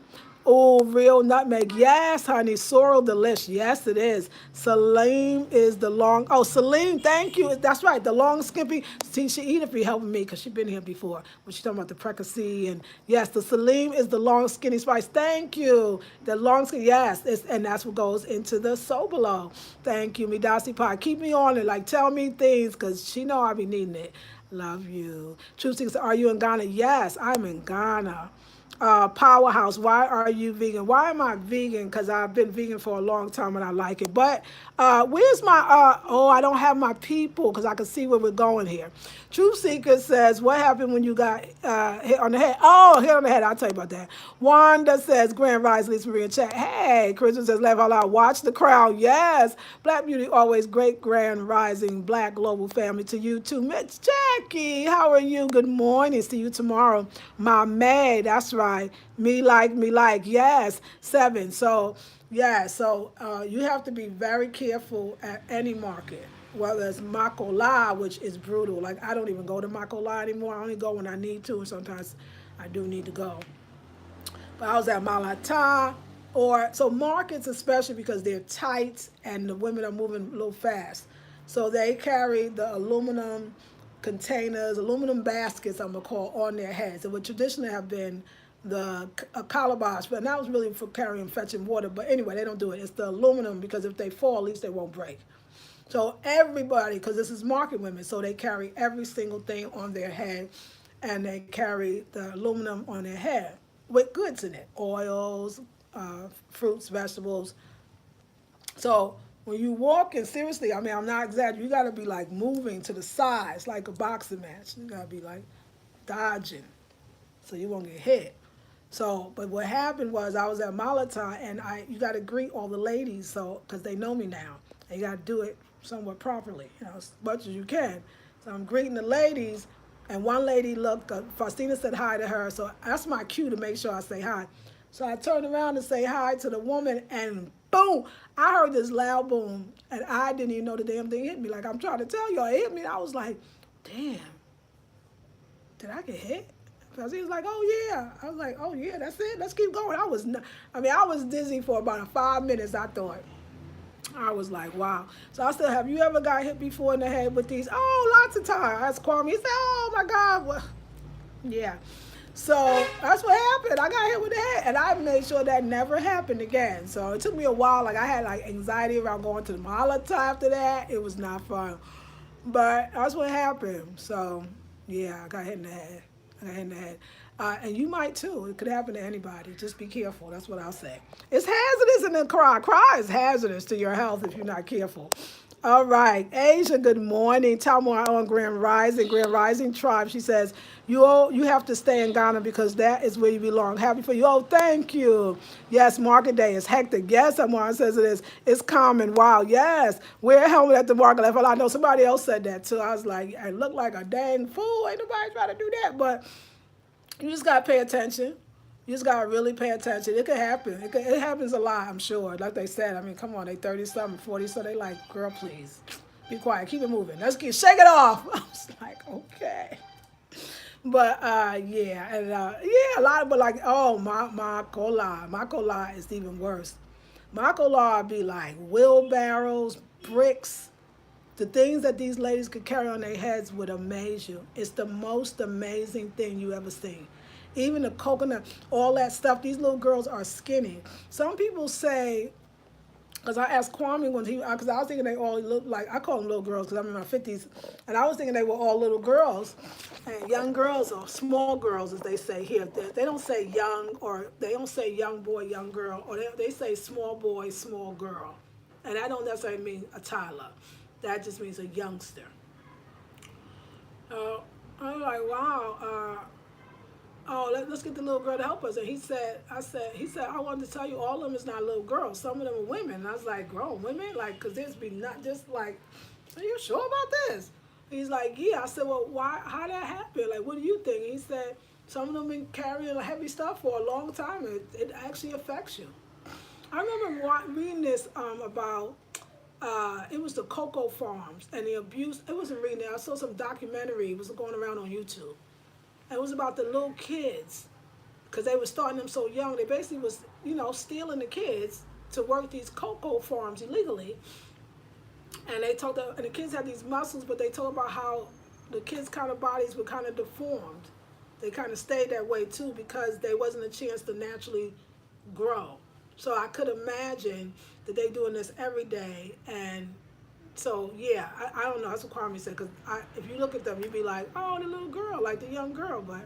Oh, real nutmeg. Yes, honey. Sorrel delish. Yes, it is. Salim is the long. Oh, Salim, thank you. That's right. The long, skimpy. See, Edith be helping me because she's been here before when she's talking about the precocy. And yes, the Salim is the long, skinny spice. Thank you. The long, skinny. Yes, and that's what goes into the Sobolo. Thank you, Midasi Pie. Keep me on it. Like, tell me things because she know I be needing it. Love you. Truth Seekers, are you in Ghana? Yes, I'm in Ghana. Powerhouse, why are you vegan? Why am I vegan? Because I've been vegan for a long time and I like it. But where's my, I don't have my people because I can see where we're going here. Truth Seeker says, what happened when you got hit on the head? Oh, hit on the head. I'll tell you about that. Wanda says, Grand Rise, Lisa Marie in chat. Hey, Christian says, laugh out loud. Watch the crowd. Yes. Black Beauty, always great Grand Rising, Black Global Family to you too. Miss Jackie, how are you? Good morning. See you tomorrow. My maid, that's right. Me like, yes, 7. So, yeah, so you have to be very careful at any market, whether it's Makola, which is brutal. Like, I don't even go to Makola anymore. I only go when I need to, and sometimes I do need to go. But I was at Malata, so markets especially because they're tight and the women are moving a little fast. So they carry the aluminum containers, aluminum baskets, I'm going to call, on their heads. It would traditionally have been the calabash, but that was really for carrying, fetching water. But anyway, they don't do it. It's the aluminum because if they fall, at least they won't break. So everybody, because this is market women, so they carry every single thing on their head, and they carry the aluminum on their head with goods in it, oils, fruits, vegetables. So when you walk in, seriously, I mean, I'm not exaggerating, you got to be like moving to the sides like a boxing match. You got to be like dodging so you won't get hit. So, but what happened was I was at Malata, and you got to greet all the ladies, so because they know me now, and you got to do it somewhat properly, as much as you can. So I'm greeting the ladies, and one lady looked, Faustina said hi to her, so that's my cue to make sure I say hi. So I turned around to say hi to the woman, and boom, I heard this loud boom, and I didn't even know the damn thing hit me. Like I'm trying to tell y'all, it hit me. I was like, damn, did I get hit? Because he was like, oh yeah. I was like, oh yeah, that's it. Let's keep going. I was dizzy for about 5 minutes, I thought. I was like, wow. So I said, have you ever got hit before in the head with these? Oh, lots of times. I asked Kwame. He said, oh my God. Well, yeah. So that's what happened. I got hit with the head, and I made sure that never happened again. So it took me a while. Like I had like anxiety around going to the Malata after that. It was not fun. But that's what happened. So yeah, I got hit in the head. And you might too. It could happen to anybody. Just be careful. That's what I'll say. It's hazardous in the cry. Cry is hazardous to your health if you're not careful. All right. Asia, good morning. Talmor on Grand Rising Tribe. She says, you have to stay in Ghana because that is where you belong. Happy for you. Oh, thank you. Yes, market day is hectic. Yes, someone says it is. It's common. Wow. Yes. Wear a helmet at the market. I know somebody else said that too. I was like, I look like a dang fool. Ain't nobody trying to do that. But you just got to pay attention. You just got to really pay attention. It could happen. It happens a lot, I'm sure. Like they said, I mean, come on, they 30-something, 40, so they like, girl, please. Be quiet. Keep it moving. Let's shake it off. I was like, okay. But yeah, and yeah, a lot of but like my cola is even worse. My cola be like wheelbarrows, bricks, the things that these ladies could carry on their heads would amaze you. It's the most amazing thing you ever seen. Even the coconut, all that stuff. These little girls are skinny. Some people say, because I asked Kwame when because I was thinking they all look like, I call them little girls because I'm in my 50s, and I was thinking they were all little girls, and young girls or small girls as they say here. They don't say young, or they don't say young boy, young girl, or they say small boy, small girl. And that don't necessarily mean a toddler. That just means a youngster. Uh, I'm like, wow. Oh, let's get the little girl to help us. And he said, I wanted to tell you, all of them is not little girls. Some of them are women. And I was like, grown women? Like, because this be not just like, are you sure about this? He's like, yeah. I said, well, why? How that happen? Like, what do you think? He said, some of them been carrying heavy stuff for a long time. It actually affects you. I remember reading this about, it was the cocoa farms and the abuse. It wasn't reading it. I saw some documentary. It was going around on YouTube. And it was about the little kids, because they were starting them so young. They basically was, stealing the kids to work these cocoa farms illegally. And they and the kids had these muscles, but they talked about how the kids' kind of bodies were kind of deformed. They kind of stayed that way too because there wasn't a chance to naturally grow. So I could imagine that they doing this every day. And so, yeah, I don't know. That's what Kwame said. Because if you look at them, you'd be like, oh, the little girl, like the young girl. But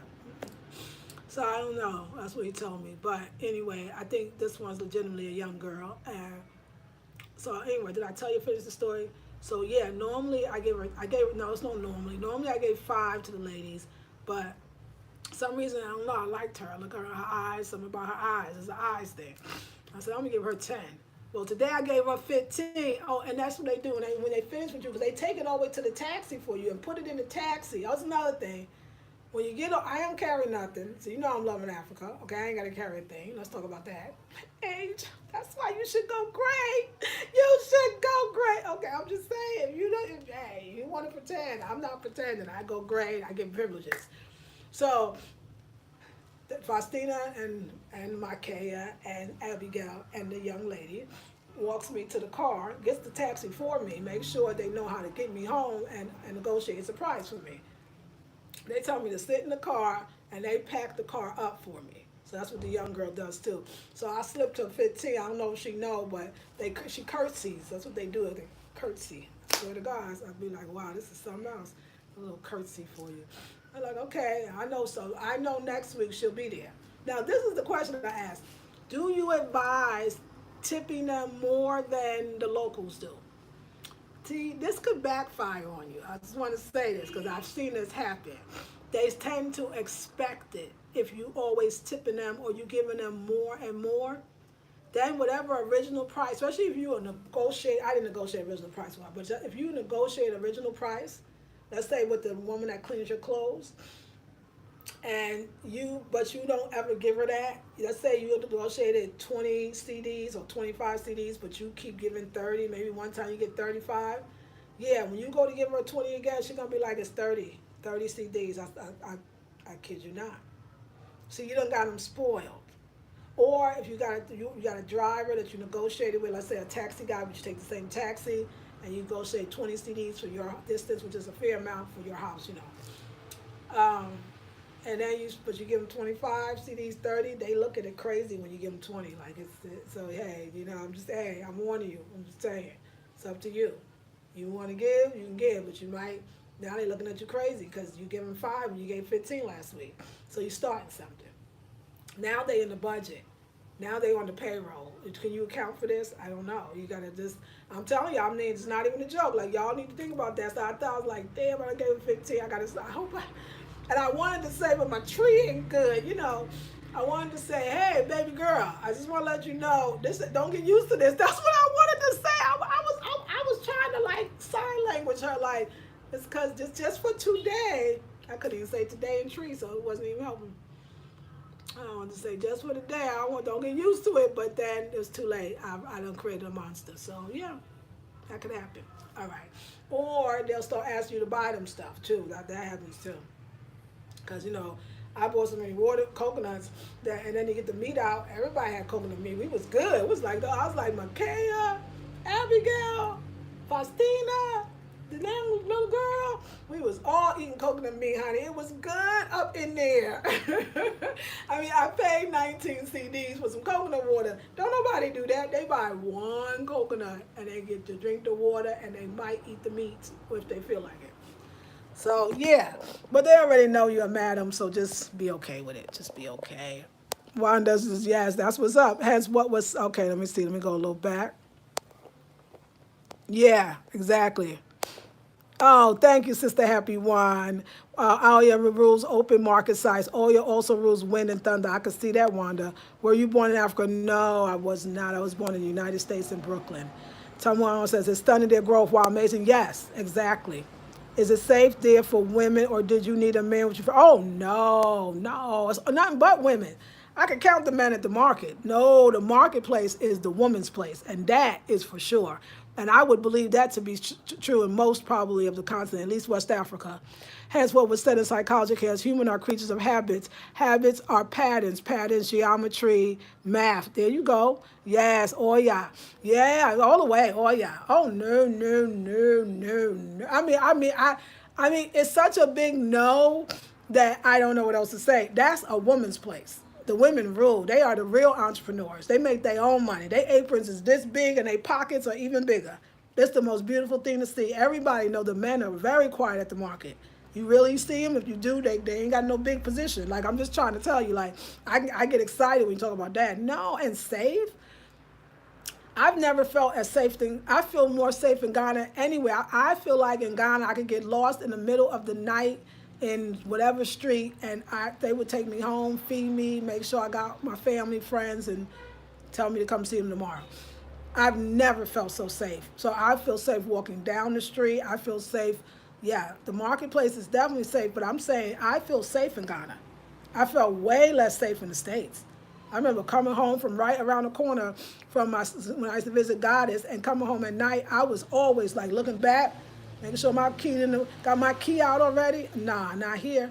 so I don't know. That's what he told me. But anyway, I think this one's legitimately a young girl. And so anyway, did I finish the story? So yeah, normally no, it's not normally. Normally I gave 5 to the ladies. But some reason, I don't know, I liked her. I look at her eyes, something about her eyes. It's an eyes thing. I said, I'm going to give her 10. Well, today I gave her 15. Oh, and that's what they do when they finish with you, because they take it all the way to the taxi for you and put it in the taxi. That's another thing. When you get on, I don't carry nothing. So you know I'm loving Africa. Okay, I ain't got to carry a thing. Let's talk about that. Age. That's why you should go great. You should go great. Okay, I'm just saying. Hey, you want to pretend. I'm not pretending. I go great. I get privileges. So Faustina and Makaya and Abigail and the young lady walks me to the car, gets the taxi for me, makes sure they know how to get me home and negotiates a price for me. They tell me to sit in the car and they pack the car up for me. So that's what the young girl does too. So I slipped to 15. I don't know if she know, but she curtsies. That's what they do. They curtsy. I swear to God, I'd be like, wow, this is something else. A little curtsy for you. I'm like, okay, I know so. I know next week she'll be there. Now, this is the question I asked. Do you advise tipping them more than the locals do? See, this could backfire on you. I just want to say this because I've seen this happen. They tend to expect it if you always tipping them or you giving them more and more. Then whatever original price, especially if you negotiate, I didn't negotiate original price, but if you negotiate original price, let's say with the woman that cleans your clothes, but you don't ever give her that. Let's say you negotiated 20 CDs or 25 CDs, but you keep giving 30. Maybe one time you get 35. Yeah, when you go to give her 20 again, she's gonna be like, it's 30 CDs. I kid you not. See, you done got them spoiled. Or if you got a driver that you negotiated with, let's say a taxi guy, but you take the same taxi, and you negotiate 20 CDs for your distance, which is a fair amount for your house, and then you give them 25 CDs, 30. They look at it crazy when you give them 20. Like so. Hey, I'm warning you. I'm just saying, it's up to you. You want to give, you can give, but you might. Now they're looking at you crazy because you give them 5 and you gave 15 last week. So you're starting something. Now they in the budget. Now they on the payroll. Can you account for this? I don't know. You gotta I'm telling y'all, it's not even a joke. Like, y'all need to think about that. So I thought, I was like, damn, I gave him 15. And I wanted to say, but my tree ain't good, I wanted to say, hey, baby girl, I just want to let you know, don't get used to this. That's what I wanted to say. I was trying to, like, sign language her, like, it's because just for today, I couldn't even say today in tree, so it wasn't even helping. I wanted to say just for today, don't get used to it, but then it was too late. I done created a monster. So, yeah. That could happen. All right. Or they'll start asking you to buy them stuff too. That happens too. Because, I bought so many water coconuts that, and then you get the meat out. Everybody had coconut meat. We was good. It was like, I was like, Makaya, Abigail, Faustina, the little girl. We was all eating coconut meat, honey. It was good up in there. I mean, I paid 19 CDs for some coconut water. Don't nobody do that. They buy one coconut and they get to drink the water and they might eat the meat if they feel like it. So yeah, but they already know you're a madam, so just be okay with it. Just be okay. Wanda says, yes, that's what's up. Hence what was, okay, let me see. Let me go a little back. Yeah, exactly. Oh, thank you, Sister Happy One. All your rules open market size. All your also rules wind and thunder. I could see that, Wanda. Were you born in Africa? No, I was not. I was born in the United States in Brooklyn. Someone says, it's stunning their growth while amazing. Yes, exactly. Is it safe there for women, or did you need a man with you? Oh, no, no. It's nothing but women. I can count the men at the market. No, the marketplace is the woman's place, and that is for sure. And I would believe that to be true in most probably of the continent, at least West Africa. Hence what was said in psychology as human are creatures of habits. Habits are patterns, geometry, math. There you go. Yes, oh yeah. Yeah, all the way, oh yeah. Oh no, no, no, no, no. I mean, it's such a big no that I don't know what else to say. That's a woman's place. The women rule. They are the real entrepreneurs. They make their own money. Their aprons is this big and their pockets are even bigger. That's the most beautiful thing to see. Everybody know the men are very quiet at the market. You really see them? If you do, they ain't got no big position. Like, I'm just trying to tell you, like, I get excited when you talk about that. No, and safe? I've never felt as safe I feel more safe in Ghana anywhere. I feel like in Ghana I could get lost in the middle of the night in whatever street, and they would take me home, feed me, make sure I got my family, friends, and tell me to come see them tomorrow. I've never felt so safe. So I feel safe walking down the street. I feel safe. Yeah, the marketplace is definitely safe, but I'm saying I feel safe in Ghana. I felt way less safe in the States. I remember coming home from right around the corner from when I used to visit Goddess, and coming home at night, I was always like looking back, making sure my got my key out already. Nah, not here.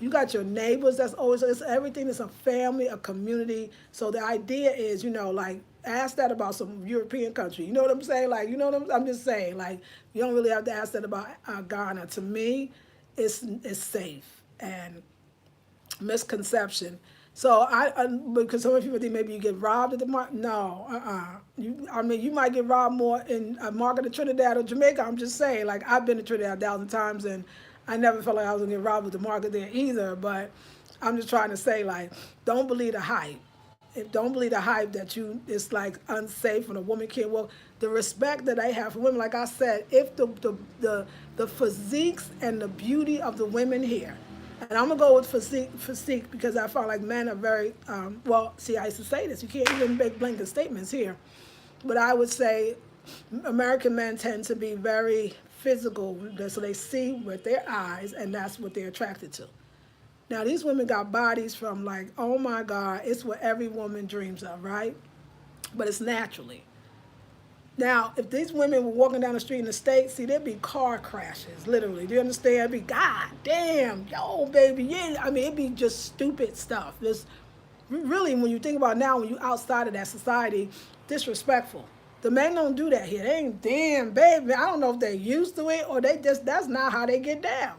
You got your neighbors. That's always, it's everything. It's a family, a community. So the idea is, like, ask that about some European country. You know what I'm saying? Like, I'm just saying, like, you don't really have to ask that about Ghana. To me, it's safe. And misconception. So because some people think maybe you get robbed at the market. No, you might get robbed more in a market of Trinidad or Jamaica. I'm just saying, like, I've been to Trinidad 1,000 times, and I never felt like I was gonna get robbed at the market there either. But I'm just trying to say, like, don't believe the hype. Don't believe the hype that it's like unsafe when a woman can't walk. The respect that I have for women, like I said, if the physiques and the beauty of the women here. And I'm gonna go with physique because I found like men are very See, I used to say this. You can't even make blanket statements here, but I would say American men tend to be very physical, so they see with their eyes, and that's what they're attracted to. Now these women got bodies from like, oh my God, it's what every woman dreams of, right? But it's naturally. Now, if these women were walking down the street in the States, see, there'd be car crashes, literally. Do you understand? It'd be, God damn, yo, baby, yeah. I mean, it'd be just stupid stuff. Just really, when you think about now, when you're outside of that society, disrespectful. The men don't do that here. They ain't, damn, baby. I don't know if they're used to it or that's not how they get down.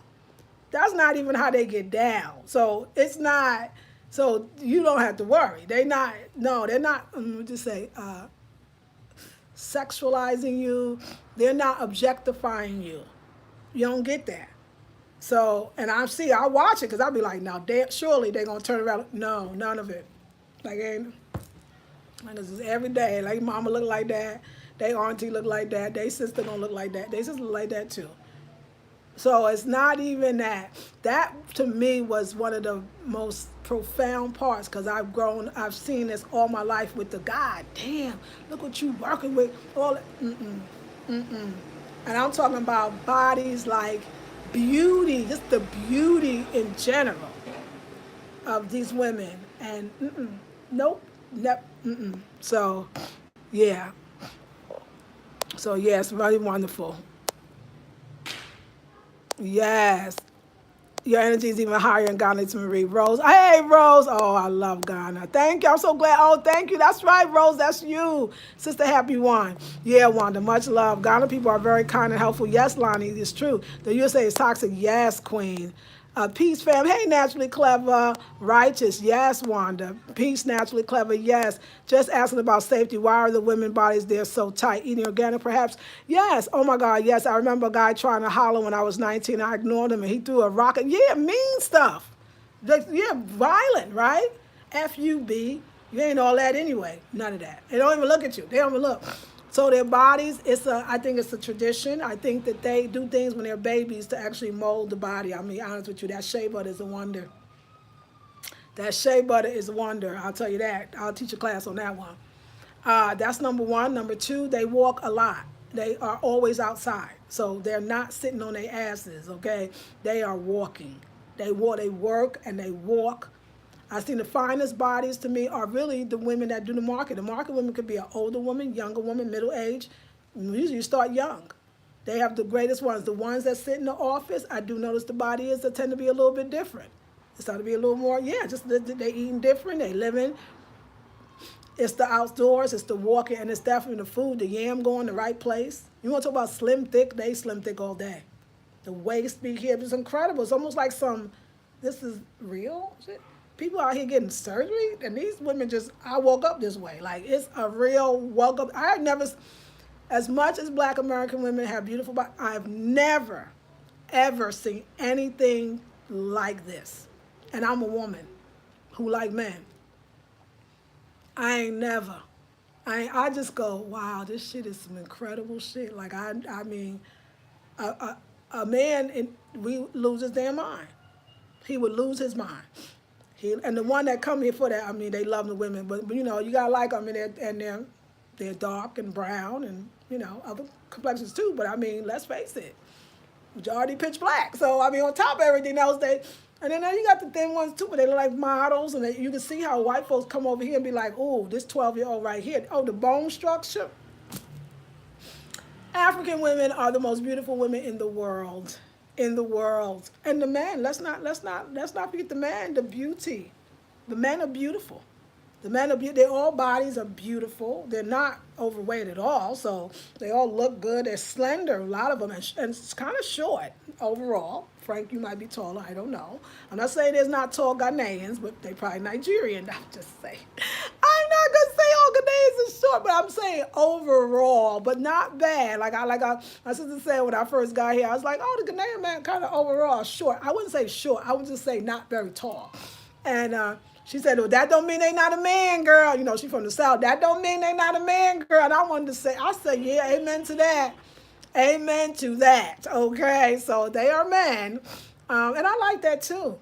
That's not even how they get down. So it's not, so you don't have to worry. They're not, let me just say, sexualizing you. They're not objectifying you. You don't get that. So, and I watch it because I'll be like, now, surely they're going to turn around. No, none of it. Like, this is every day. Like, mama look like that. They auntie look like that. They sister going to look like that. They sister look like that too. So it's not even that. That, to me, was one of the most profound parts because I've seen this all my life with the God damn, look what you working with. All that. And I'm talking about bodies like beauty, just the beauty in general of these women. And nope. So, yeah. So yes, really wonderful. Yes. Your energy is even higher in Ghana to Marie. Rose. Hey, Rose. Oh, I love Ghana. Thank you. I'm so glad. Oh, thank you. That's right, Rose. That's you. Sister Happy One. Yeah, Wanda. Much love. Ghana people are very kind and helpful. Yes, Lonnie. It's true. The USA is toxic. Yes, Queen. Peace, fam. Hey, naturally clever, righteous. Yes, Wanda. Peace, naturally clever. Yes. Just asking about safety. Why are the women bodies there so tight? Eating organic, perhaps? Yes. Oh my God. Yes. I remember a guy trying to holler when I was 19. I ignored him and he threw a rocket. Yeah, mean stuff. Yeah, violent, right? FUB. You ain't all that anyway. None of that. They don't even look at you. They don't even look. So their bodies, I think it's a tradition. I think that they do things when they're babies to actually mold the body. I mean, honest with you, that shea butter is a wonder. That shea butter is a wonder. I'll tell you that. I'll teach a class on that one. That's number one. Number two, they walk a lot. They are always outside. So they're not sitting on their asses, okay? They are walking. They walk, they work and they walk. I think the finest bodies to me are really the women that do the market. The market women could be an older woman, younger woman, middle age. Usually you start young. They have the greatest ones. The ones that sit in the office, I do notice the body is, they tend to be a little bit different. It's starting to be a little more, yeah, just they eating different, they living. It's the outdoors, it's the walking, and it's definitely the food, the yam going the right place. You want to talk about slim thick? They slim thick all day. The waist be here, it's incredible. It's almost like this is real shit. People out here getting surgery, and these women just, I woke up this way. Like, it's a real woke up. I have never, as much as Black American women have beautiful bodies, I've never, ever seen anything like this. And I'm a woman who like men. I ain't never. I just go, wow, this shit is some incredible shit. Like, I mean, a man, we lose his damn mind. He would lose his mind. And the one that come here for that, I mean, they love the women, but you know, you gotta like them, and they're dark and brown, and you know, other complexions too. But I mean, let's face it, majority pitch black. So I mean, on top of everything else, and then you got the thin ones too, but they look like models, and you can see how white folks come over here and be like, oh, this 12-year-old right here, oh, the bone structure. African women are the most beautiful women in the world. In the world. And the men, let's not forget the man, the beauty. The men are beautiful. The men are their all bodies are beautiful. They're not overweight at all, so they all look good. They're slender, a lot of them, and it's kind of short overall. Frank, you might be taller, I don't know. I'm not saying there's not tall Ghanaians, but they probably Nigerian. I'm just saying. I'm not gonna say all Ghanaians are short, but I'm saying overall, but not bad. My sister said when I first got here, I was like, oh, the Ghanaian man kind of overall short. I wouldn't say short. I would just say not very tall. And she said, well, that don't mean they not a man, girl. You know, she from the South. That don't mean they not a man, girl. And I said, yeah, amen to that. Amen to that. Okay, so they are men. And I like that too.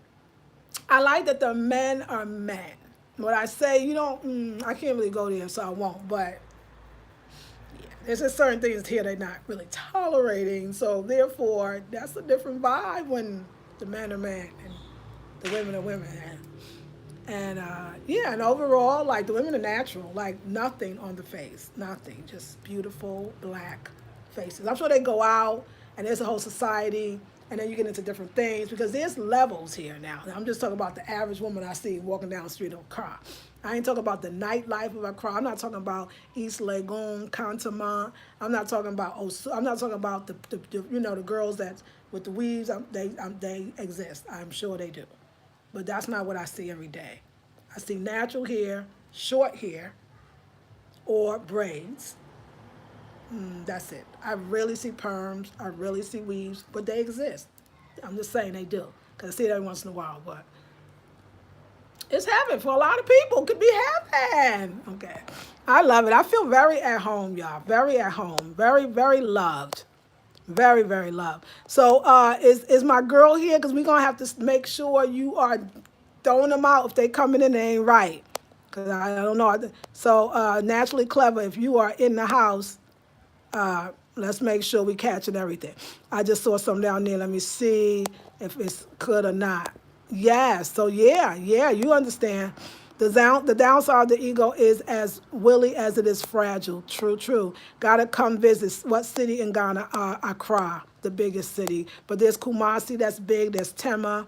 I like that the men are men. When I say, I can't really go there, so I won't. But yeah, there's just certain things here they're not really tolerating. So therefore, that's a different vibe when the men are men and the women are women. And yeah, and overall, like the women are natural, like nothing on the face, nothing, just beautiful black faces. I'm sure they go out and there's a whole society, and then you get into different things because there's levels here now. I'm just talking about the average woman I see walking down the street of Accra. I ain't talking about the nightlife of Accra. I'm not talking about East Legon, Cantonment. I'm not talking about the girls that with the weaves. They exist. I'm sure they do. But that's not what I see every day. I see natural hair, short hair, or braids. That's it. I really see perms. I really see weaves, but they exist. I'm just saying they do. Because I see it every once in a while, but it's heaven for a lot of people. It could be heaven. Okay. I love it. I feel very at home, y'all. Very at home. Very, very loved. Very, very loved. So is my girl here? Because we're going to have to make sure you are throwing them out if they coming in, they ain't right. Because I don't know. So naturally clever, if you are in the house, let's make sure we catching everything. I just saw something down there. Let me see if it's good or not. Yes. So yeah, you understand. The downside of the ego is as willy as it is fragile. True, true. Gotta come visit. What city in Ghana? Accra, the biggest city. But there's Kumasi, that's big. There's Tema.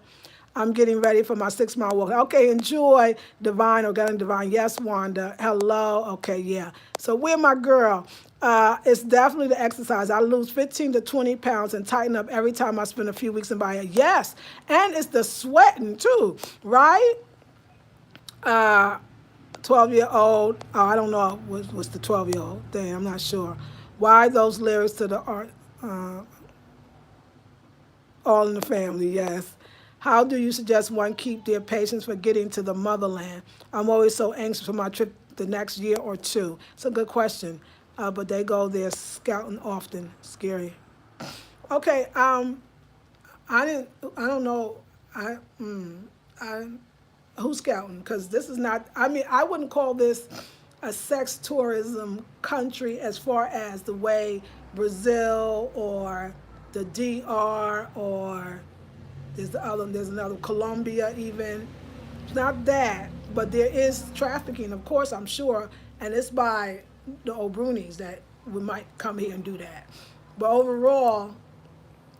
I'm getting ready for my 6 mile walk. Okay, enjoy Divine or getting Divine. Yes, Wanda. Hello. Okay, yeah. So where my girl? It's definitely the exercise. I lose 15 to 20 pounds and tighten up every time I spend a few weeks in Bahia. Yes, and it's the sweating too, right? 12-year-old. Oh, I don't know what's the 12-year-old. Damn, I'm not sure. Why those lyrics to the art? All in the family, yes. How do you suggest one keep their patience for getting to the motherland? I'm always so anxious for my trip the next year or two. It's a good question, but they go there scouting often. Scary. Okay, I didn't. I don't know. I, I who's scouting? Because this is not. I mean, I wouldn't call this a sex tourism country as far as the way Brazil or the DR or there's another Colombia even. It's not that, but there is trafficking, of course, I'm sure, and it's by the O'Brunis that we might come here and do that. But overall,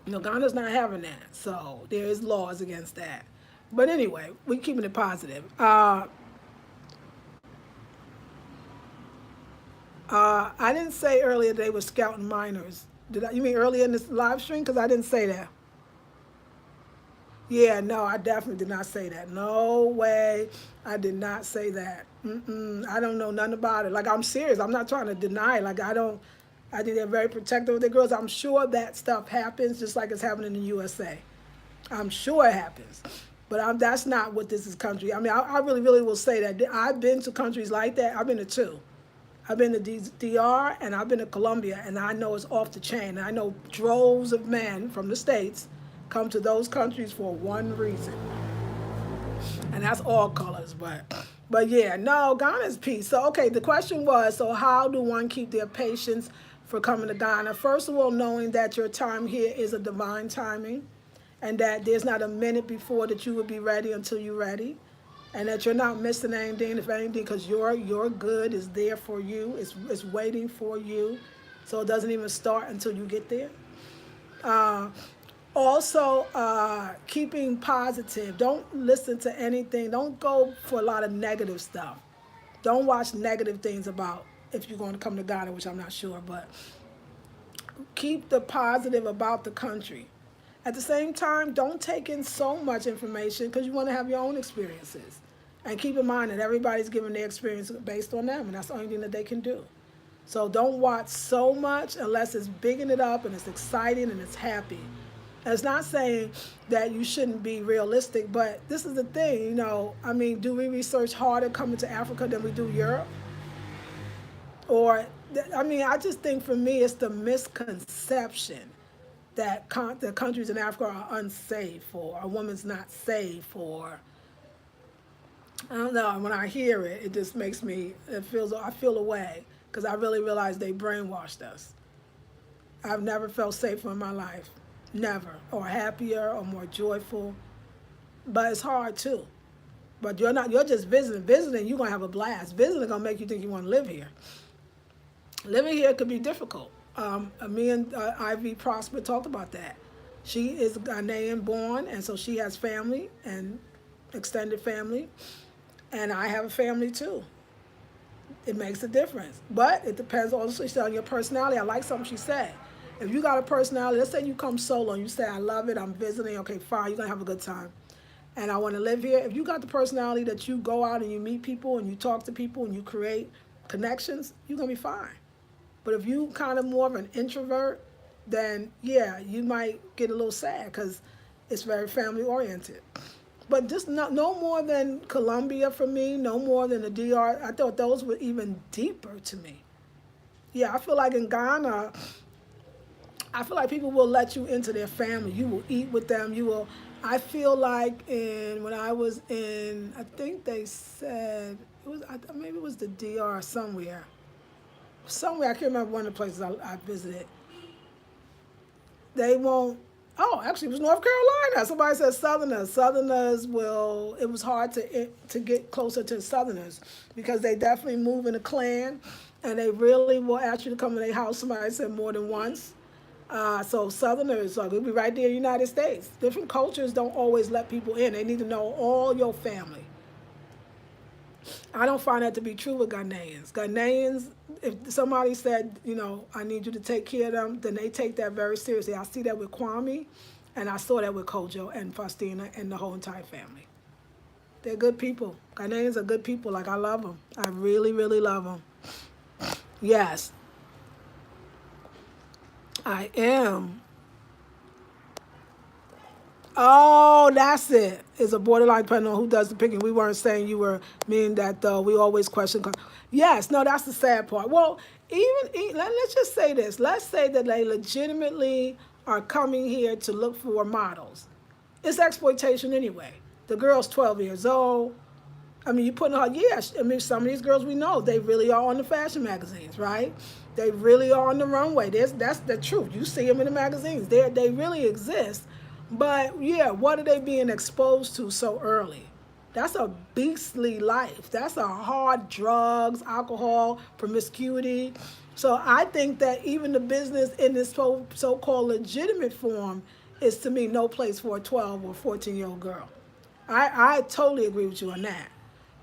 Ghana's not having that, so there is laws against that. But anyway, we're keeping it positive. I didn't say earlier they were scouting minors. Did I? You mean earlier in this live stream? Because I didn't say that. Yeah, no, I definitely did not say that. No way, I did not say that. I don't know nothing about it. Like, I'm serious. I'm not trying to deny it. Like, I don't. I think they're very protective of their girls. I'm sure that stuff happens just like it's happening in the USA. I'm sure it happens. But that's not what this is country. I mean, I really, really will say that. I've been to countries like that. I've been to two. I've been to DR and I've been to Colombia, and I know it's off the chain. I know droves of men from the States come to those countries for one reason, and that's all colors. But yeah, no, Ghana's peace. So okay, the question was, so how do one keep their patience for coming to Ghana? First of all, knowing that your time here is a divine timing, and that there's not a minute before that you would be ready until you're ready, and that you're not missing anything, if anything, because your good is there for you. It's waiting for you, so it doesn't even start until you get there. Uh, Also, keeping positive. Don't listen to anything. Don't go for a lot of negative stuff. Don't watch negative things about if you're going to come to Ghana, which I'm not sure, but keep the positive about the country. At the same time, don't take in so much information because you want to have your own experiences. And keep in mind that everybody's giving their experience based on them, and that's the only thing that they can do. So don't watch so much unless it's bigging it up and it's exciting and it's happy. And it's not saying that you shouldn't be realistic, but this is the thing, I mean, do we research harder coming to Africa than we do Europe? Or, I mean, I just think for me it's the misconception that the countries in Africa are unsafe or a woman's not safe or, I don't know, when I hear it, it just makes me, I feel away because I really realize they brainwashed us. I've never felt safer in my life. Never. Or happier or more joyful. But it's hard too. But you're just visiting. Visiting, you're going to have a blast. Visiting going to make you think you want to live here. Living here could be difficult. Me and Ivy Prosper talked about that. She is Ghanaian born, and so she has family and extended family. And I have a family too. It makes a difference. But it depends also on your personality. I like something she said. If you got a personality, let's say you come solo and you say, I love it, I'm visiting, okay, fine, you're going to have a good time. And I want to live here. If you got the personality that you go out and you meet people and you talk to people and you create connections, you're going to be fine. But if you kind of more of an introvert, then yeah, you might get a little sad because it's very family oriented. But just no more than Colombia for me, no more than the DR. I thought those were even deeper to me. Yeah, I feel like in Ghana, I feel like people will let you into their family. You will eat with them. You will. I feel like when I was in, I think they said it was maybe it was the DR somewhere. Somewhere I can't remember one of the places I visited. They won't. Oh, actually, it was North Carolina. Somebody said Southerners. Southerners will. It was hard to get closer to Southerners because they definitely move in a clan, and they really will ask you to come to their house. Somebody said more than once. So Southerners, we'll be right there in the United States. Different cultures don't always let people in. They need to know all your family. I don't find that to be true with Ghanaians. Ghanaians, if somebody said, I need you to take care of them, then they take that very seriously. I see that with Kwame, and I saw that with Kojo and Faustina and the whole entire family. They're good people. Ghanaians are good people. Like, I love them. I really, really love them. Yes, I am. Oh, that's it. It's a borderline depending on who does the picking. We weren't saying you were meaning that we always question. Yes, no, that's the sad part. Well, let's just say this. Let's say that they legitimately are coming here to look for models. It's exploitation anyway. The girl's 12 years old. I mean, you putting her, yes. I mean, some of these girls we know, they really are on the fashion magazines, right? They really are on the runway. That's the truth. You see them in the magazines. They really exist. But yeah, what are they being exposed to so early? That's a beastly life. That's a hard drugs, alcohol, promiscuity. So I think that even the business in this so-called legitimate form is to me no place for a 12 or 14-year-old girl. I totally agree with you on that.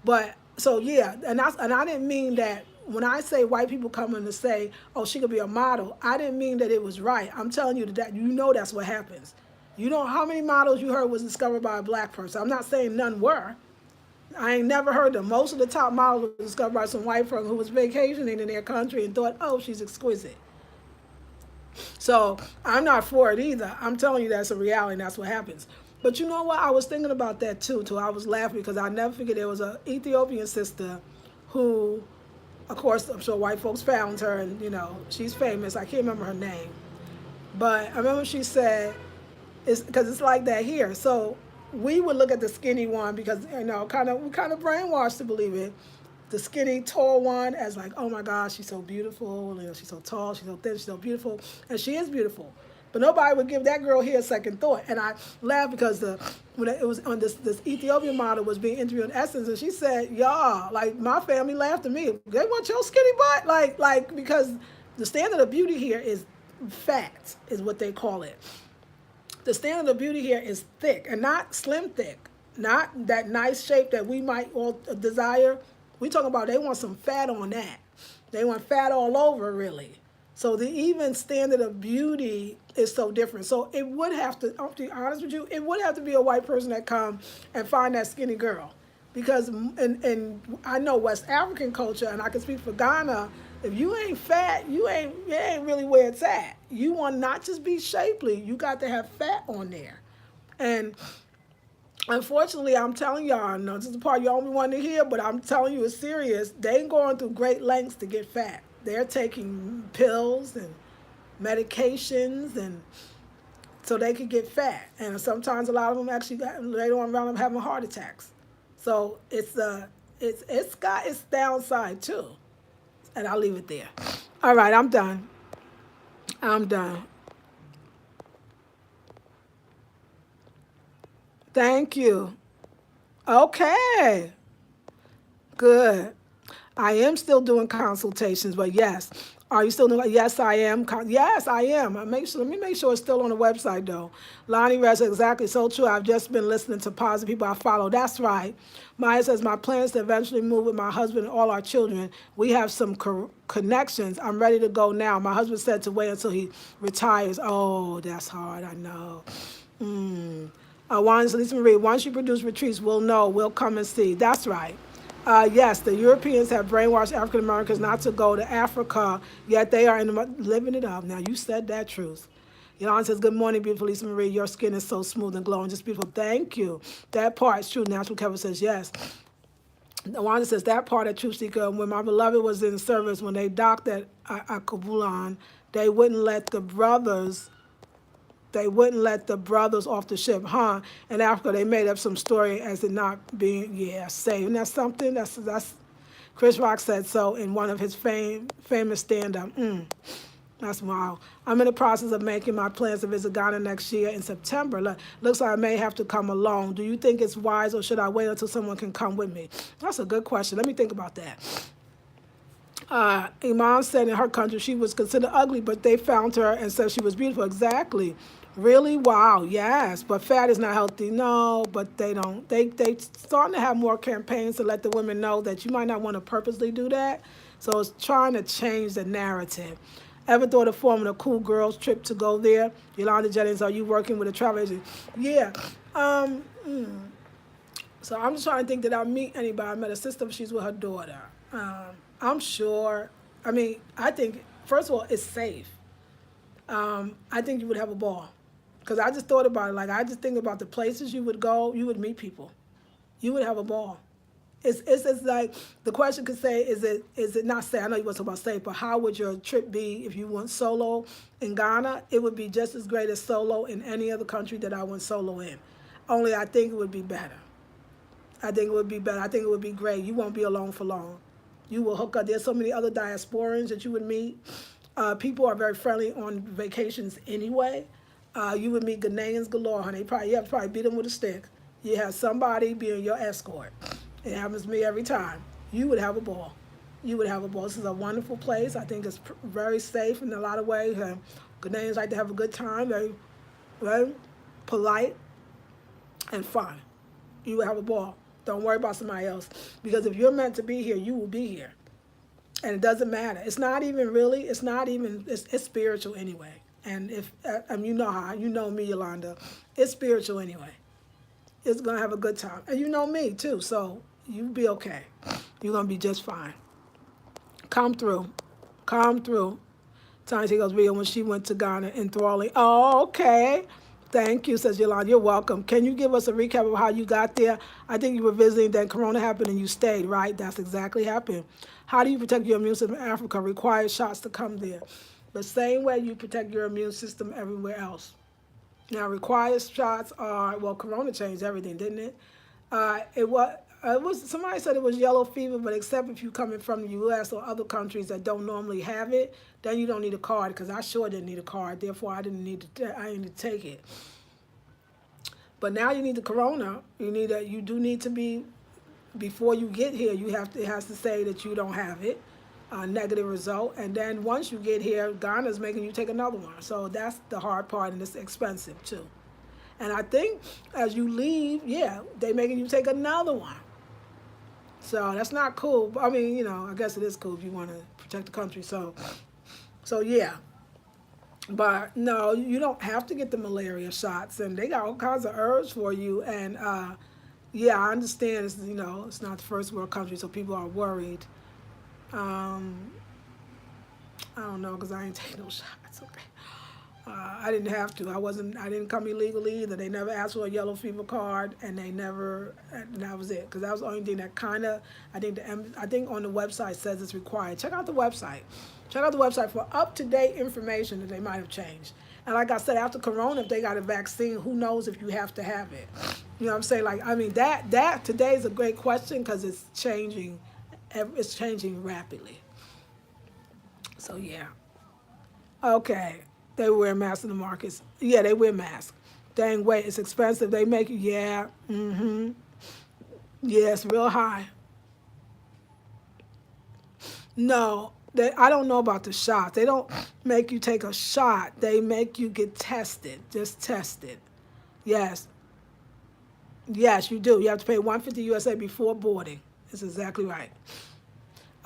But so yeah, and I didn't mean that when I say white people coming to say, oh, she could be a model, I didn't mean that it was right. I'm telling you that that's what happens. You know how many models you heard was discovered by a black person? I'm not saying none were. I ain't never heard them. Most of the top models were discovered by some white person who was vacationing in their country and thought, oh, she's exquisite. So I'm not for it either. I'm telling you that's a reality and that's what happens. But you know what? I was thinking about that too. I was laughing because I never forget there was an Ethiopian sister who, of course, I'm sure white folks found her and, she's famous. I can't remember her name. But I remember she said, because it's like that here. So we would look at the skinny one because, we kind of brainwashed to believe it. The skinny, tall one as like, oh my gosh, she's so beautiful. She's so tall, she's so thin, she's so beautiful. And she is beautiful. But nobody would give that girl here a second thought. And I laughed because when it was on this Ethiopian model was being interviewed in Essence, and she said, y'all, like my family laughed at me. They want your skinny butt? Like because the standard of beauty here is fat, is what they call it. The standard of beauty here is thick and not slim thick, not that nice shape that we might all desire. We talking about they want some fat on that. They want fat all over, really. So the even standard of beauty is so different. So it would have to, I'll be honest with you, it would have to be a white person that come and find that skinny girl. Because in I know West African culture, and I can speak for Ghana, if you ain't fat, you ain't really where it's at. You want not just be shapely, you got to have fat on there. And unfortunately, I'm telling y'all, I know this is the part you only want to hear, but I'm telling you it's serious. They ain't going through great lengths to get fat. They're taking pills and medications and so they could get fat. And sometimes a lot of them actually later on around them having heart attacks. So it's got its downside too. And I'll leave it there. All right, I'm done. Thank you. Okay. Good. I am still doing consultations, but yes. Are you still doing? Yes, I am. Yes, I am. Let me make sure it's still on the website, though. Lonnie Rez, exactly so true. I've just been listening to positive people I follow. That's right. Maya says, my plan is to eventually move with my husband and all our children. We have some connections. I'm ready to go now. My husband said to wait until he retires. Oh, that's hard. I know. Lisa Marie, once you produce retreats, we'll know. We'll come and see. That's right. Yes, the Europeans have brainwashed African Americans not to go to Africa, yet they are living it up. Now, you said that truth. Yolanda says, good morning, beautiful Lisa Marie. Your skin is so smooth and glowing, just beautiful. Thank you. That part is true. Natural Kevin says, yes. Wanda says, that part of Truth Seeker, when my beloved was in service, when they docked at Akabulan, they wouldn't let the brothers off the ship, huh? In Africa, they made up some story as it not being, safe. And that's something, that's Chris Rock said so in one of his famous stand-up. That's wild. I'm in the process of making my plans to visit Ghana next year in September. Looks like I may have to come alone. Do you think it's wise, or should I wait until someone can come with me? That's a good question. Let me think about that. Iman said in her country she was considered ugly, but they found her and said she was beautiful. Exactly. Really? Wow. Yes. But fat is not healthy. No, but they don't. They starting to have more campaigns to let the women know that you might not want to purposely do that. So it's trying to change the narrative. Ever thought of forming a cool girls trip to go there? Yolanda Jennings, are you working with a travel agent? Yeah. So I'm just trying to think that I'll meet anybody. I met a sister, she's with her daughter. I'm sure. I mean, I think, first of all, it's safe. I think you would have a ball. Because I just thought about it. Like, I just think about the places you would go, you would meet people. You would have a ball. It's like, the question could say, is it not safe? I know you want to talk about safe, but how would your trip be if you went solo in Ghana? It would be just as great as solo in any other country that I went solo in. Only I think it would be better. I think it would be better. I think it would be great. You won't be alone for long. You will hook up. There's so many other diasporans that you would meet. People are very friendly on vacations anyway. You would meet Ghanaians galore, honey. You have to probably beat them with a stick. You have somebody being your escort. It happens to me every time. You would have a ball. You would have a ball. This is a wonderful place. I think it's very safe in a lot of ways. Ghanaians like to have a good time. Very polite and fun. You would have a ball. Don't worry about somebody else. Because if you're meant to be here, you will be here. And it doesn't matter. It's not even really, it's spiritual anyway. And you know how, you know me, Yolanda, it's spiritual anyway. It's going to have a good time. And you know me too, so you'll be okay. You're going to be just fine. Come through. Come through. Tiny goes video when she went to Ghana enthralling. Oh, okay. Thank you, says Yolanda. You're welcome. Can you give us a recap of how you got there? I think you were visiting, then Corona happened and you stayed, right? That's exactly happened. How do you protect your immune system in Africa? Requires shots to come there. The same way you protect your immune system everywhere else. Now, required shots are, well, Corona changed everything, didn't it? It was somebody said it was yellow fever, but except if you're coming from the U.S. or other countries that don't normally have it, then you don't need a card, because I sure didn't need a card. Therefore, I didn't need to take it. But now you need the Corona. You do need to be, before you get here, it has to say that you don't have it, negative result. And then once you get here, Ghana's making you take another one. So that's the hard part, and it's expensive too. And I think as you leave, they're making you take another one. So that's not cool. I mean, I guess it is cool if you want to protect the country. So yeah. But no, you don't have to get the malaria shots, and they got all kinds of herbs for you. And I understand it's not the first world country, so people are worried. I don't know, because I ain't taking no shots. Okay. I didn't have to. I didn't come illegally either. They never asked for a yellow fever card, and that was it. Because that was the only thing that I think on the website says it's required. Check out the website. Check out the website for up-to-date information that they might have changed. And like I said, after Corona, if they got a vaccine, who knows if you have to have it. You know what I'm saying? That today is a great question, because it's changing. It's changing rapidly. So, yeah. Okay. They wear masks in the markets. Yeah, they wear masks. Dang, wait, it's expensive. They make it, yeah. Yeah, it's real high. No, I don't know about the shots. They don't make you take a shot. They make you get tested. Just tested. Yes. Yes, you do. You have to pay $150 USA before boarding. That's exactly right.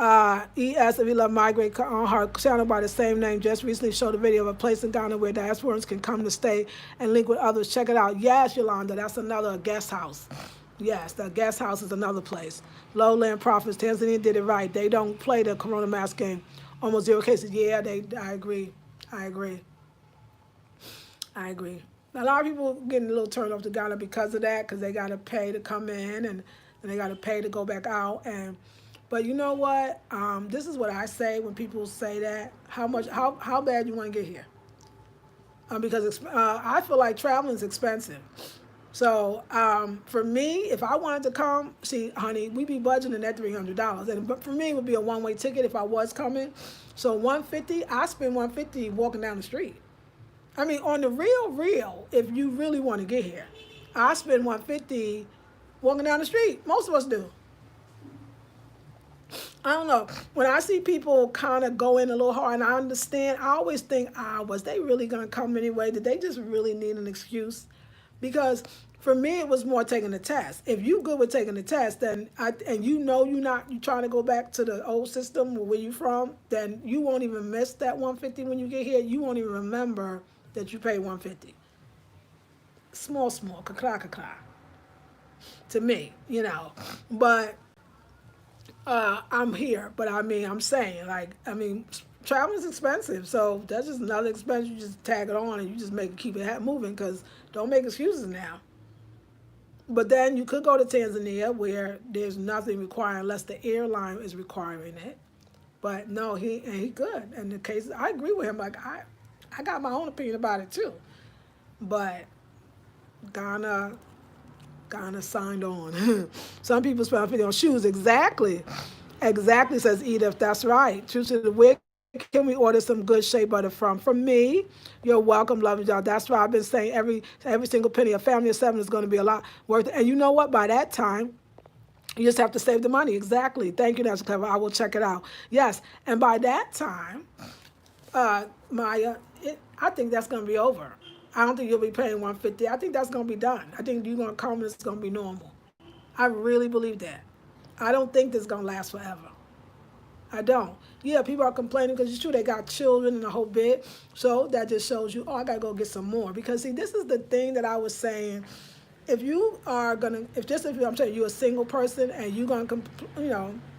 ES, if you love migrate, on her channel by the same name, just recently showed a video of a place in Ghana where diasporans can come to stay and link with others. Check it out. Yes, Yolanda, that's another guest house. Yes, the guest house is another place. Lowland Prophets, Tanzania did it right. They don't play the Corona mask game. Almost 0 cases. Yeah, I agree. A lot of people getting a little turned off to Ghana because of that, because they got to pay to come in, and they got to pay to go back out. But you know what? This is what I say when people say that. How bad you want to get here? Because I feel like traveling is expensive. So for me, if I wanted to come, see, honey, we be budgeting at $300, and but for me, it would be a one-way ticket if I was coming. So 150, I spend 150 walking down the street. I mean, on the real, if you really want to get here, I spend 150 walking down the street. Most of us do. I don't know. When I see people kind of go in a little hard, and I understand, I always think, was they really going to come anyway? Did they just really need an excuse? Because for me, it was more taking the test. If you good with taking the test, then and you know you trying to go back to the old system or where you from, then you won't even miss that 150 when you get here. You won't even remember that you paid 150. Small, ka to me, But I'm here, but I mean, I'm saying, traveling is expensive, so that's just another expense. You just tag it on and you just keep it moving, because don't make excuses now. But then you could go to Tanzania where there's nothing required unless the airline is requiring it. But no, he good. And the case, I agree with him. I got my own opinion about it too. But Ghana, Ghana signed on. Some people spend 50 on shoes. Exactly. Exactly, says Edith. That's right. True to the wig. Can we order some good shea butter from? From me, you're welcome, love y'all. That's why I've been saying every single penny. A family of 7 is going to be a lot worth it. And you know what? By that time, you just have to save the money. Exactly. Thank you, that's clever. I will check it out. Yes. And by that time, Maya, I think that's going to be over. I don't think you'll be paying 150. I think that's going to be done. I think you're going to come and it's going to be normal. I really believe that. I don't think this is going to last forever. I don't. Yeah, people are complaining because it's true they got children and a whole bit. So that just shows you, I got to go get some more. Because, see, this is the thing that I was saying. If you are going to, I'm saying you're a single person and you're going to,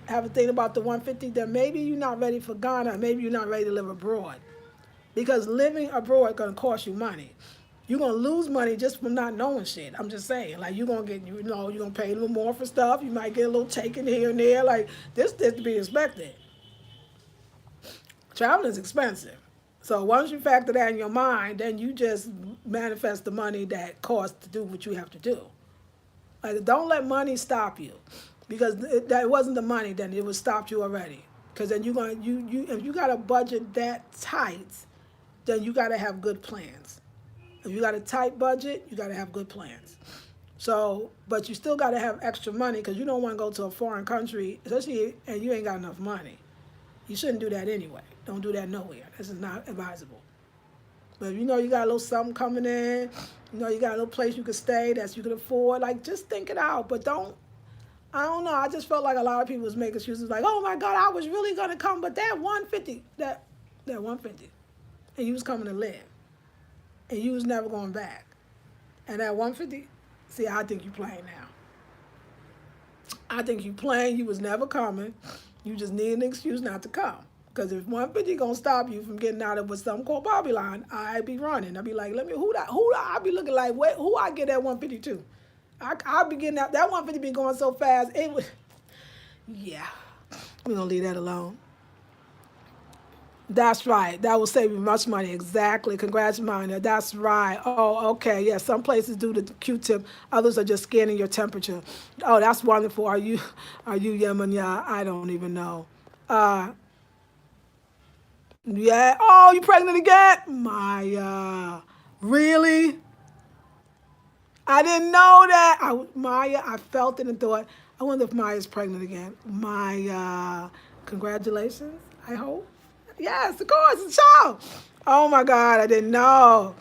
have a thing about the 150, then maybe you're not ready for Ghana. Maybe you're not ready to live abroad. Because living abroad is going to cost you money. You're going to lose money just from not knowing shit. I'm just saying. Like, you're going to get, you're going to pay a little more for stuff. You might get a little taken here and there. Like, this is to be expected. Traveling is expensive. So once you factor that in your mind, then you just manifest the money that costs to do what you have to do. Like, don't let money stop you. Because that wasn't the money, then it would stop you already. Because then you're going to, if you got a budget that tight, then you got to have good plans. If you got a tight budget, you got to have good plans. So, but you still got to have extra money, because you don't want to go to a foreign country, especially, and you ain't got enough money. You shouldn't do that anyway. Don't do that nowhere. This is not advisable. But if you know you got a little something coming in, you know you got a little place you can stay that you can afford, like, just think it out. But I don't know. I just felt like a lot of people was making excuses like, oh my God, I was really going to come, but that 150, that 150, and you was coming to live, and you was never going back. And that 150, see, I think you playing now. I think you playing, you was never coming. You just need an excuse not to come. Because if 150 gonna stop you from getting out of what's something called Babylon, I'd be running. I'd be like, who I'd be looking like, wait, who I get that 150 to? I'll be getting that 150 be going so fast, it would, yeah. We're gonna leave that alone. That's right. That will save you much money. Exactly. Congrats, Mina. That's right. Oh, okay. Yeah, some places do the Q-tip. Others are just scanning your temperature. Oh, that's wonderful. Are you Yemen? Yeah, I don't even know. Uh, yeah. Oh, you pregnant again? Maya. Really? I didn't know that. Maya, I felt it and thought, I wonder if Maya's pregnant again. Maya, congratulations, I hope. Yes, of course, it's a child. Oh my God, I didn't know.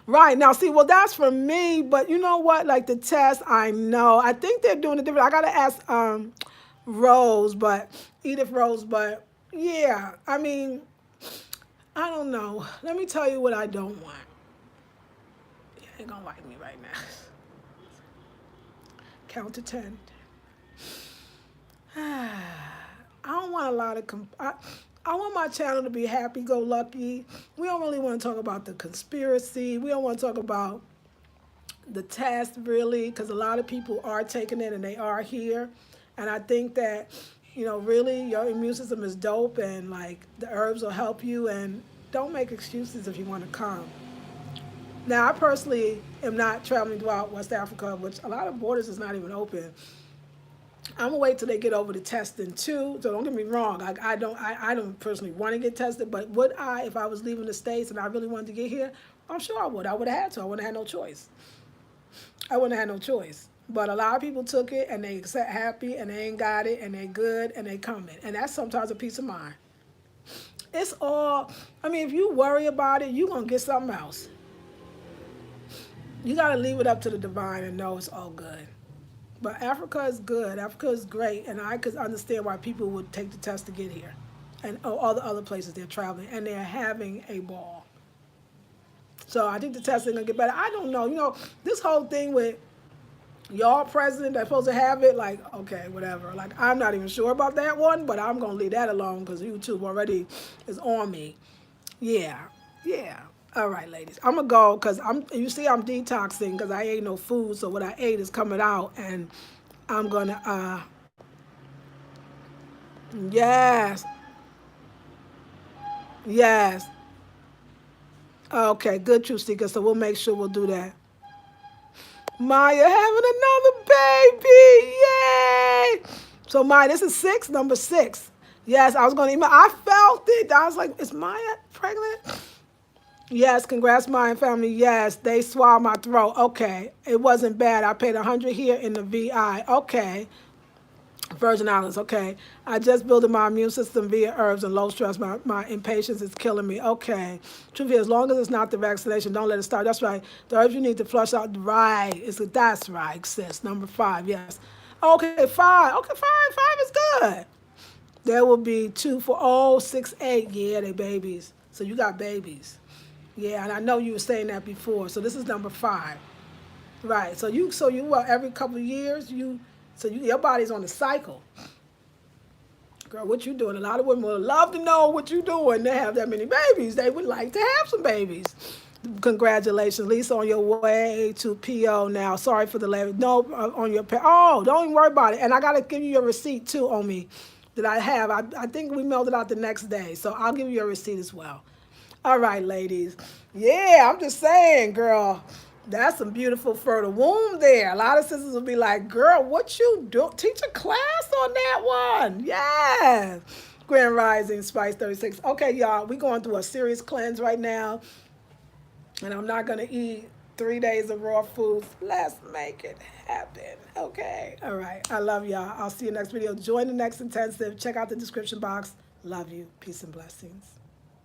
Right, now see, well, that's for me, but you know what? Like the test, I know. I think they're doing it different. I got to ask Edith Rose, but yeah, I mean, I don't know. Let me tell you what I don't want. You ain't gonna like me right now. Count to 10. I don't want a lot of, I want my channel to be happy-go-lucky. We don't really want to talk about the conspiracy. We don't want to talk about the test, really, because a lot of people are taking it and they are here. And I think that, really, your immune system is dope and, like, the herbs will help you. And don't make excuses if you want to come. Now, I personally am not traveling throughout West Africa, which a lot of borders is not even open. I'm gonna wait till they get over the testing too. So don't get me wrong. I don't personally want to get tested, but would I, if I was leaving the States and I really wanted to get here? I'm sure I would. I would have had to. I wouldn't have had no choice. I wouldn't have had no choice. But a lot of people took it and they accept happy and they ain't got it and they good and they coming. And that's sometimes a peace of mind. It's all, I mean, if you worry about it, you're going to get something else. You got to leave it up to the divine and know it's all good. But Africa is good. Africa is great. And I could understand why people would take the test to get here. And all the other places they're traveling. And they're having a ball. So I think the testing going to get better. I don't know. You know, this whole thing with y'all president that's supposed to have it, like, okay, whatever. Like, I'm not even sure about that one, but I'm going to leave that alone because YouTube already is on me. Yeah, yeah. All right, ladies. I'm going to go because you see I'm detoxing because I ate no food. So what I ate is coming out and I'm going to, yes, yes. Okay, good, True Seeker. So we'll make sure we'll do that. Maya having another baby. Yay! So Maya, this is number six. Yes, I was going to email. I felt it. I was like, is Maya pregnant? Yes, congrats, Maya family. Yes, they swallowed my throat. Okay, it wasn't bad. I paid 100 here in the VI. Okay. Virgin Islands, okay. I just building my immune system via herbs and low stress. My impatience is killing me. Okay. Truth is, as long as it's not the vaccination, don't let it start. That's right. The herbs you need to flush out. Right. That's right, sis. Number 5, yes. Okay, 5. Okay, 5. 5 is good. There will be 2, 4, 6, 8. Yeah, they babies. So you got babies. Yeah, and I know you were saying that before. So this is number 5. Right. So you well, every couple of years your body's on a cycle. Girl, what you doing? A lot of women would love to know what you doing to have that many babies. They would like to have some babies. Congratulations, Lisa, on your way to PO now. Sorry for the late. No, on your oh, don't even worry about it. And I gotta give you your receipt too on me that I have. I think we mailed it out the next day, so I'll give you your receipt as well. All right, ladies. Yeah, I'm just saying, girl. That's some beautiful fertile womb there. A lot of sisters will be like, girl, what you do? Teach a class on that one. Yes. Grand Rising, Spice 36. Okay, y'all, we going through a serious cleanse right now. And I'm not going to eat 3 days of raw foods. Let's make it happen. Okay. All right. I love y'all. I'll see you next video. Join the next intensive. Check out the description box. Love you. Peace and blessings.